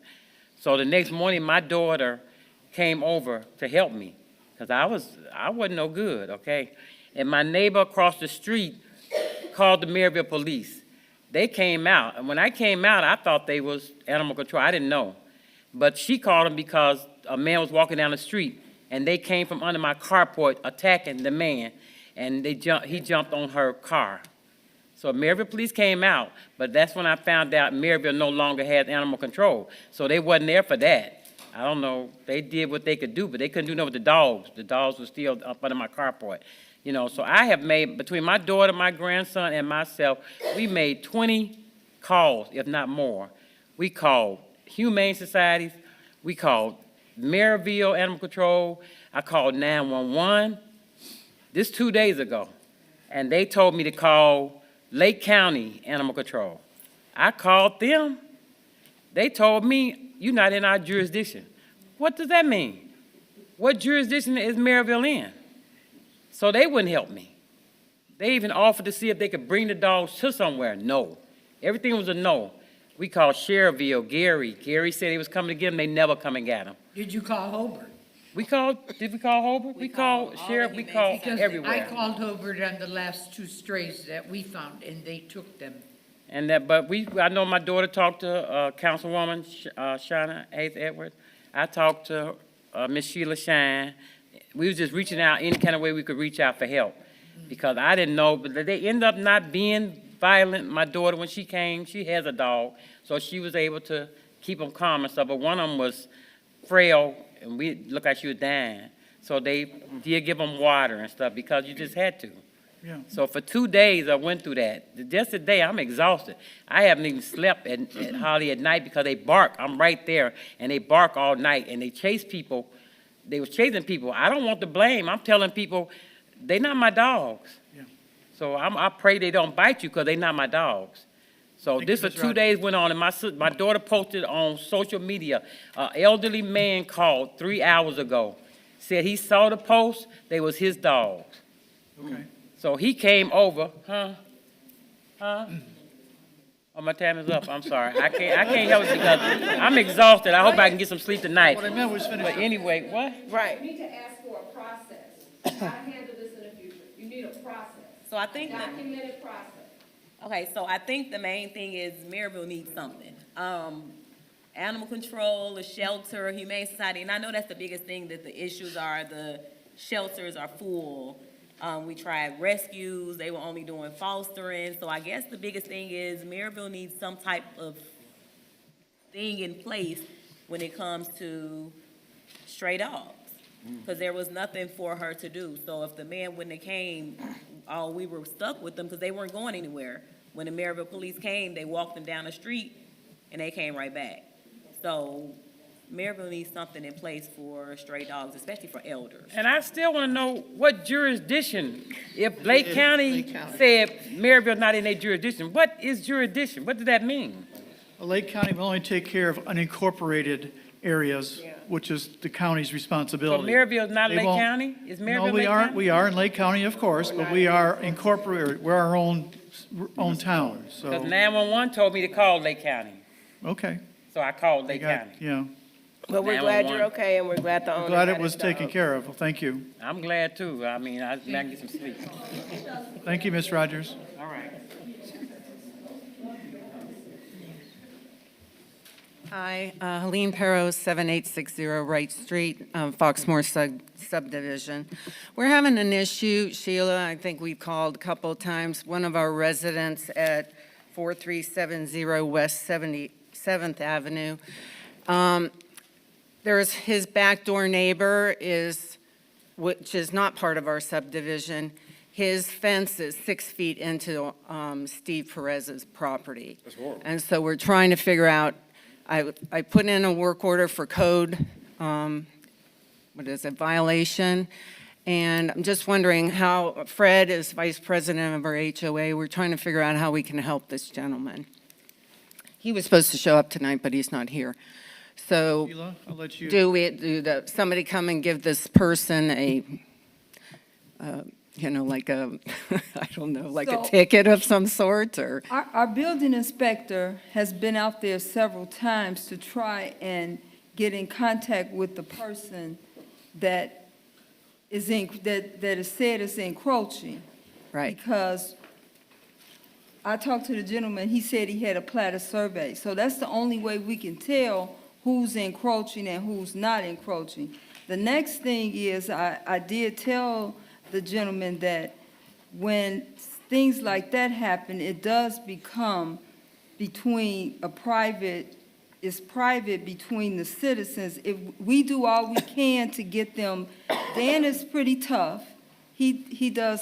So the next morning, my daughter came over to help me, because I wasn't no good, okay? And my neighbor across the street called the Merrillville police. They came out, and when I came out, I thought they was animal control. I didn't know. But she called them because a man was walking down the street, and they came from under my carport attacking the man, and he jumped on her car. So Merrillville police came out, but that's when I found out Merrillville no longer has animal control. So they wasn't there for that. I don't know. They did what they could do, but they couldn't do nothing with the dogs. The dogs were still up under my carport. So I have made, between my daughter, my grandson, and myself, we made 20 calls, if not more. We called humane societies. We called Merrillville Animal Control. I called 911. This 2 days ago. And they told me to call Lake County Animal Control. I called them. They told me, you're not in our jurisdiction. What does that mean? What jurisdiction is Merrillville in? So they wouldn't help me. They even offered to see if they could bring the dogs to somewhere. No. Everything was a no. We called Sherrville, Gary. Gary said he was coming to get them. They never come and got them. Did you call Hobart? Did we call Hobart? We called Sheriff, we called Because everywhere. I called Hobart on the last 2 strays that we found, and they took them. And that, but I know my daughter talked to Councilwoman Shauna Hayes Edwards. I talked to Miss Sheila Shine. We was just reaching out any kind of way we could reach out for help. Because I didn't know, but they ended up not being violent. My daughter, when she came, she has a dog, so she was able to keep them calm and stuff. But one of them was frail, and we looked like she was dying. So they did give them water and stuff because you just had to. Yeah. So for 2 days, I went through that. Just today, I'm exhausted. I haven't even slept hardly at night because they bark. I'm right there, and they bark all night, and they chase people. They was chasing people. I don't want the blame. I'm telling people, they're not my dogs. Yeah. So I pray they don't bite you because they're not my dogs. So Thank this you, for Mr. 2 Rogers. days went on, and my daughter posted on social media, an elderly man called 3 hours ago, said he saw the post, they was his dogs. Okay. So he came over, Oh, my time is up, I'm sorry. I can't help it because I'm exhausted. I hope I can get some sleep tonight. What I meant was finish. But anyway, what? Right. You need to ask for a process. How to handle this in the future. You need a process. So I think that, Documented process. okay, so I think the main thing is Merrillville needs something. Animal control, a shelter, humane society, and I know that's the biggest thing, that the issues are the shelters are full. We tried rescues, they were only doing fostering, so I guess the biggest thing is Merrillville needs some type of thing in place when it comes to stray dogs. Because there was nothing for her to do. So if the man wouldn't have came, we were stuck with them because they weren't going anywhere. When the Merrillville police came, they walked them down the street and they came right back. So Merrillville needs something in place for stray dogs, especially for elders. And I still want to know what jurisdiction, if Lake County said Merrillville's not in their jurisdiction, what is jurisdiction? What does that mean? Lake County will only take care of unincorporated areas, which is the county's So responsibility. Merrillville's not They Lake won't- County? Is No, Merrillville we Lake are, County? we are in Lake County, of course, but we are incorporated, we're our own town, Because so, 911 told me to call Lake County, okay. so I called We Lake got- County. Yeah, But we're glad you're 911. okay, and we're glad the owner glad got it was his taken dog. care of. Well, thank you. I'm glad too. I mean, I can get some sleep. Thank you, Ms. Rogers. All right. Hi, Helene Perro, 7860 Wright Street, Foxmore subdivision. We're having an issue, Sheila, I think we've called a couple of times. One of our residents at 4370 West 77th Avenue. There's his backdoor neighbor which is not part of our subdivision. His fence is 6 feet into Steve Perez's property. That's horrible. And so we're trying to figure out, I put in a work order for code, violation. And I'm just wondering how, Fred is vice president of our HOA, we're trying to figure out how we can help this gentleman. He was supposed to show up tonight, but he's not here. So Sheila, I'll let you. somebody come and give this person a, like a, I don't know, like a So- ticket of some sort, or? Our building inspector has been out there several times to try and get in contact with the person that is said is encroaching. Right. Because I talked to the gentleman, he said he had a platter survey. So that's the only way we can tell who's encroaching and who's not encroaching. The next thing is, I did tell the gentleman that when things like that happen, it does become it's private between the citizens. If we do all we can to get them, Dan is pretty tough. He does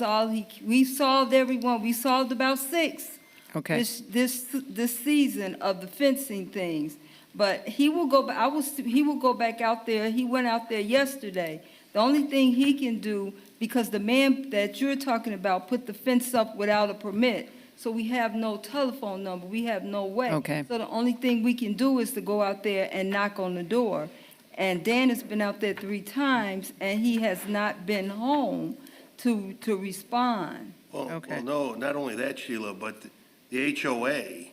we solved everyone, we solved about 6. Okay. This season of the fencing things. But he will go, he will go back out there. He went out there yesterday. The only thing he can do, because the man that you're talking about put the fence up without a permit, so we have no telephone number, we have no way. Okay. So the only thing we can do is to go out there and knock on the door. And Dan has been out there 3 times, and he has not been home to respond. Well, no, not only that, Sheila, but the HOA,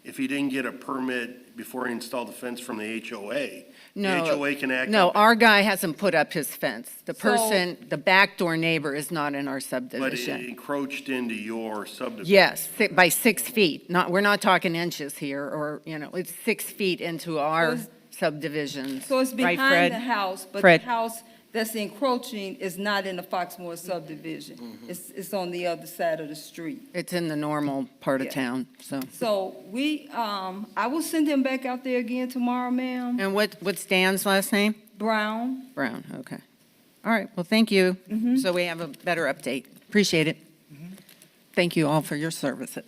if he didn't get a permit before he installed the fence from the HOA, No. the HOA can act. No, on- our guy hasn't put up his fence. The So- person, the backdoor neighbor is not in our But it subdivision. encroached into your subdivision. Yes, by 6 feet. We're not talking inches here, or, it's 6 feet into our subdivisions. So it's Right, behind Fred? the house, but the Fred? house that's encroaching is not in the Foxmoor subdivision. It's on the other side of the street. It's in the normal part of Yeah. town, so. So I will send him back out there again tomorrow, ma'am. And what's Dan's last name? Brown. Brown, okay. All right, well, thank you. So we have a better update. Appreciate it. Thank you all for your services.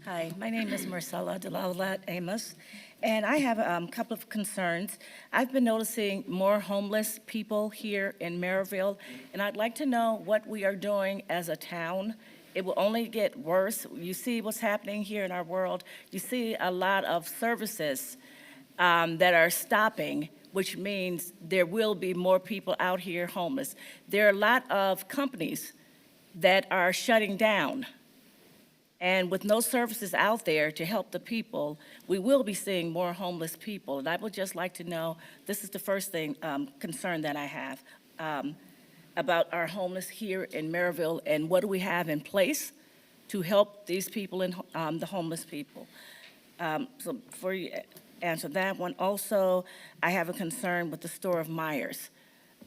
Hi, my name is Marcella DeLaulat Amos, and I have a couple of concerns. I've been noticing more homeless people here in Merrillville, and I'd like to know what we are doing as a town. It will only get worse. You see what's happening here in our world. You see a lot of services that are stopping, which means there will be more people out here homeless. There are a lot of companies that are shutting down. And with no services out there to help the people, we will be seeing more homeless people. And I would just like to know, this is the first thing, concern that I have about our homeless here in Merrillville, and what do we have in place to help these people, the homeless people? So before you answer that one, also, I have a concern with the store of Myers.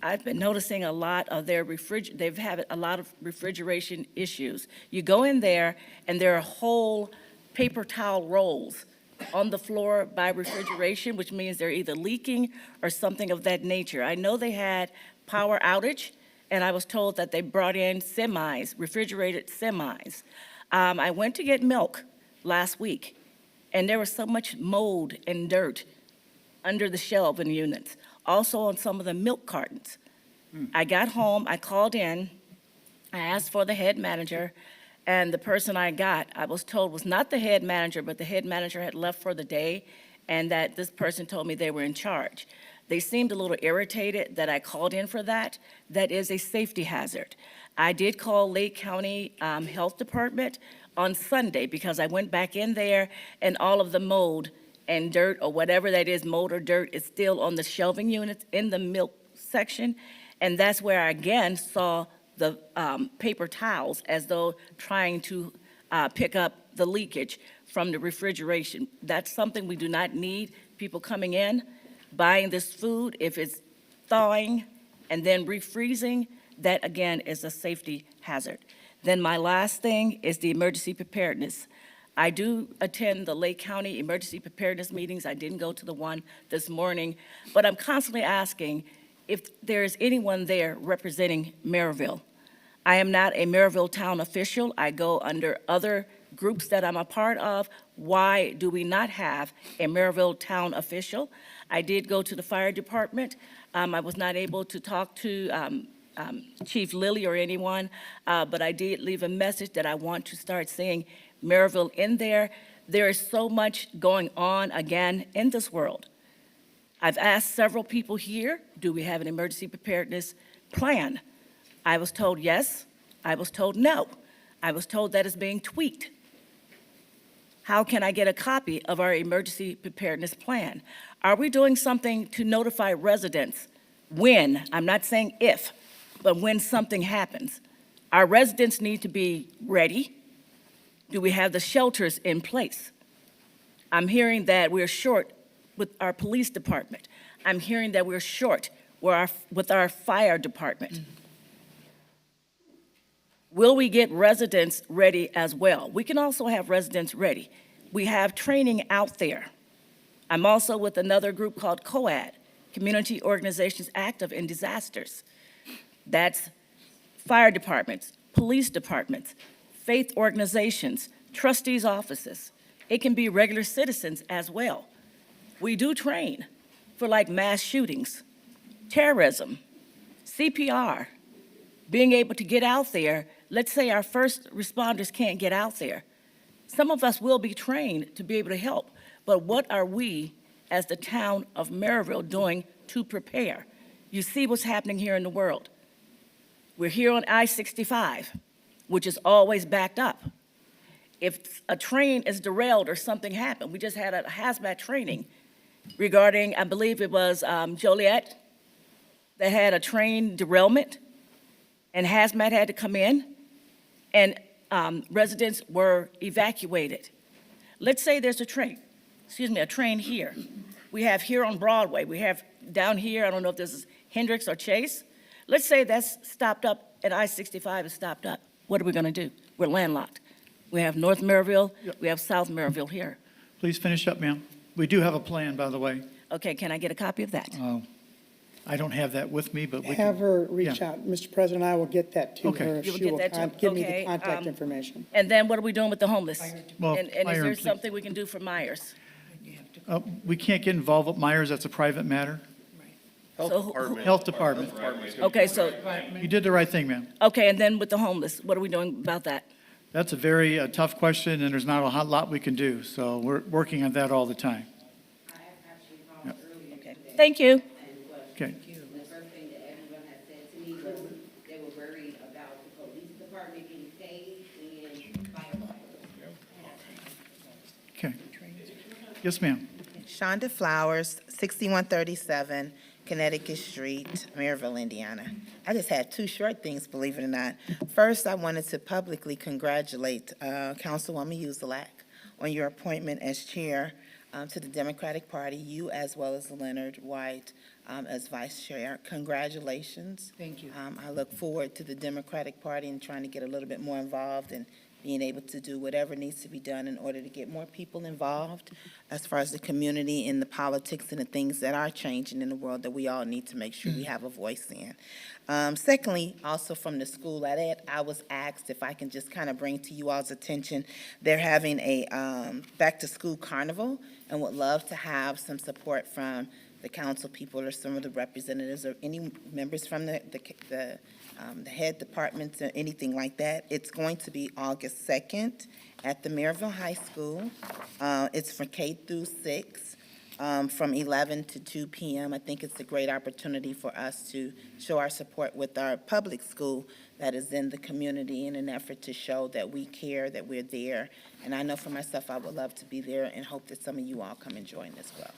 I've been noticing a lot of they've had a lot of refrigeration issues. You go in there, and there are whole paper towel rolls on the floor by refrigeration, which means they're either leaking or something of that nature. I know they had power outage, and I was told that they brought in semis, refrigerated semis. I went to get milk last week, and there was so much mold and dirt under the shelving units, also on some of the milk cartons. I got home, I called in, I asked for the head manager, and the person I was told was not the head manager, but the head manager had left for the day, and that this person told me they were in charge. They seemed a little irritated that I called in for that. That is a safety hazard. I did call Lake County Health Department on Sunday, because I went back in there, and all of the mold and dirt, or whatever that is, mold or dirt, is still on the shelving units in the milk section. And that's where I again saw the paper towels, as though trying to pick up the leakage from the refrigeration. That's something we do not need. People coming in, buying this food, if it's thawing and then refreezing, that again is a safety hazard. Then my last thing is the emergency preparedness. I do attend the Lake County emergency preparedness meetings. I didn't go to the one this morning, but I'm constantly asking if there is anyone there representing Merrillville. I am not a Merrillville town official. I go under other groups that I'm a part of. Why do we not have a Merrillville town official? I did go to the fire department. I was not able to talk to Chief Lilly or anyone, but I did leave a message that I want to start seeing Merrillville in there. There is so much going on again in this world. I've asked several people here, do we have an emergency preparedness plan? I was told yes. I was told no. I was told that it's being tweaked. How can I get a copy of our emergency preparedness plan? Are we doing something to notify residents when, I'm not saying if, but when something happens? Our residents need to be ready. Do we have the shelters in place? I'm hearing that we're short with our police department. I'm hearing that we're short with our fire department. Will we get residents ready as well? We can also have residents ready. We have training out there. I'm also with another group called COAD, Community Organizations Active in Disasters. That's fire departments, police departments, faith organizations, trustees' offices. It can be regular citizens as well. We do train for like mass shootings, terrorism, CPR, being able to get out there. Let's say our first responders can't get out there. Some of us will be trained to be able to help, but what are we as the town of Merrillville doing to prepare? You see what's happening here in the world. We're here on I-65, which is always backed up. If a train is derailed or something happened, we just had a hazmat training regarding, I believe it was Joliet, that had a train derailment, and hazmat had to come in, and residents were evacuated. Let's say there's a train here. We have here on Broadway, we have down here, I don't know if this is Hendricks or Chase. Let's say that's stopped up, and I-65 is stopped up. What are we gonna do? We're landlocked. We have North Merrillville, we have South Merrillville here. Please finish up, ma'am. We do have a plan, by the way. Okay, can I get a copy of that? I don't have that with me, but we Have can. her reach out. Mr. President, I will get that to Okay. her. You will She get will that to- give me okay, the contact information. And then what are we doing with the homeless? Well, And is Myron, there please. something we can do for Myers? We can't get involved with Myers, that's a private matter. Health Department. Okay, so, You did the right thing, ma'am. okay, and then with the homeless, what are we doing about that? That's a very tough question, and there's not a lot we can do, so we're working on that all the time. Okay. Thank you. Okay. The first thing that everyone has said to me was they were worried about the police department getting paid and firefighters. Okay. Yes, ma'am. Shonda Flowers, 6137 Connecticut Street, Maryville, Indiana. I just had two short things, believe it or not. First, I wanted to publicly congratulate Councilwoman Uzelak on your appointment as chair to the Democratic Party, you as well as Leonard White as vice chair. Congratulations. Thank you. I look forward to the Democratic Party and trying to get a little bit more involved and being able to do whatever needs to be done in order to get more people involved as far as the community and the politics and the things that are changing in the world that we all need to make sure we have a voice in. Secondly, also from the school at it, I was asked if I can just kind of bring to you all's attention, they're having a back-to-school carnival and would love to have some support from the council people or some of the representatives or any members from the head departments or anything like that. It's going to be August 2nd at the Merrillville High School. It's for K through 6, from 11 to 2 p.m. I think it's a great opportunity for us to show our support with our public school that is in the community in an effort to show that we care, that we're there. And I know for myself, I would love to be there and hope that some of you all come and join as well.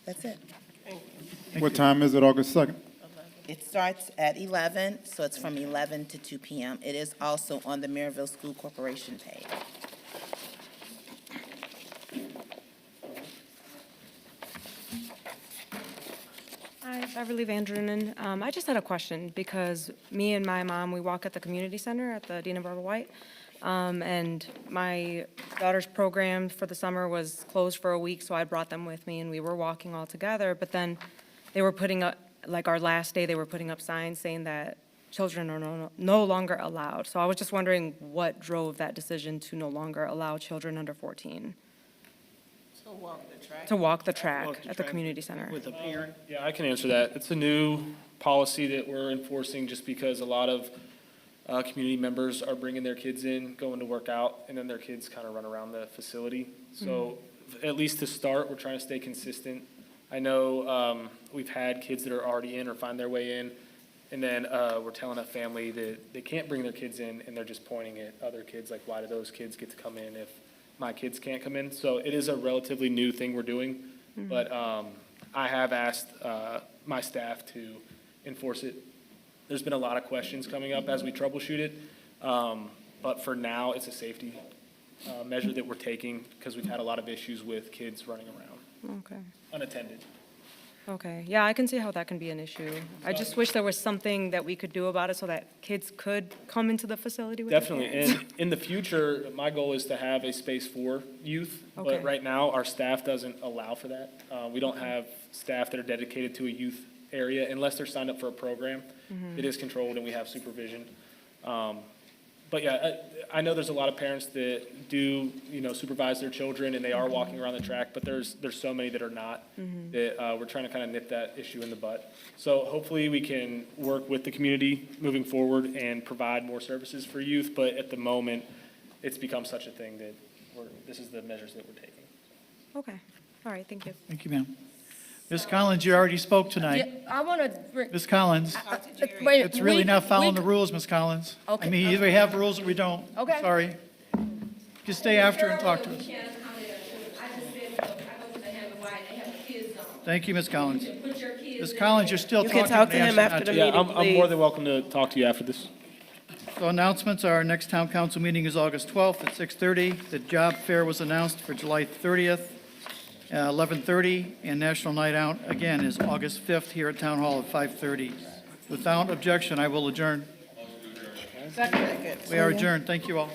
That's it. What time is it, August 2nd? It starts at 11, so it's from 11 to 2 p.m. It is also on the Maryville School Corporation page. Hi, Beverly Vandrunen. I just had a question because me and my mom, we walk at the community center at the Dean and Barbara White. And my daughter's program for the summer was closed for a week, so I brought them with me and we were walking all together. But then they were putting up, like our last day, they were putting up signs saying that children are no longer allowed. So I was just wondering what drove that decision to no longer allow children under 14 to walk the track at the community center. With a parent? Yeah, I can answer that. It's a new policy that we're enforcing just because a lot of community members are bringing their kids in, going to work out, and then their kids kind of run around the facility. So at least to start, we're trying to stay consistent. I know we've had kids that are already in or find their way in, and then we're telling a family that they can't bring their kids in, and they're just pointing at other kids, like, why do those kids get to come in if my kids can't come in? So it is a relatively new thing we're doing, but I have asked my staff to enforce it. There's been a lot of questions coming up as we troubleshoot it, but for now, it's a safety measure that we're taking because we've had a lot of issues with kids running around Okay. unattended. Okay, yeah, I can see how that can be an issue. I just wish there was something that we could do about it so that kids could come into the facility with their Definitely, parents. and in the future, my goal is to have a space for youth, Okay. but right now, our staff doesn't allow for that. We don't have staff that are dedicated to a youth area unless they're signed up for a program. Mhm. It is controlled and we have supervision. But yeah, I know there's a lot of parents that do, supervise their children and they are walking around the track, but there's so many that are not, that we're trying to kind of nip that issue in the bud. So hopefully we can work with the community moving forward and provide more services for youth, but at the moment, it's become such a thing that this is the measures that we're taking. Okay, all right, thank you. Thank you, ma'am. Ms. Collins, you already spoke tonight. I want to. Ms. Collins, it's really not following the rules, Ms. Collins. Okay. I mean, either we have rules or we don't. Okay. Sorry. Just stay after and talk to us. Thank you, Ms. Collins. Ms. Collins, you're still You talking. can talk to and him ask after not the to. Yeah, meeting, I'm more please. than welcome to talk to you after this. So announcements, our next town council meeting is August 12th at 6:30. The job fair was announced for July 30th, 11:30, and National Night Out, again, is August 5th here at Town Hall at 5:30. Without objection, I will adjourn. Second. We are adjourned. Thank you all.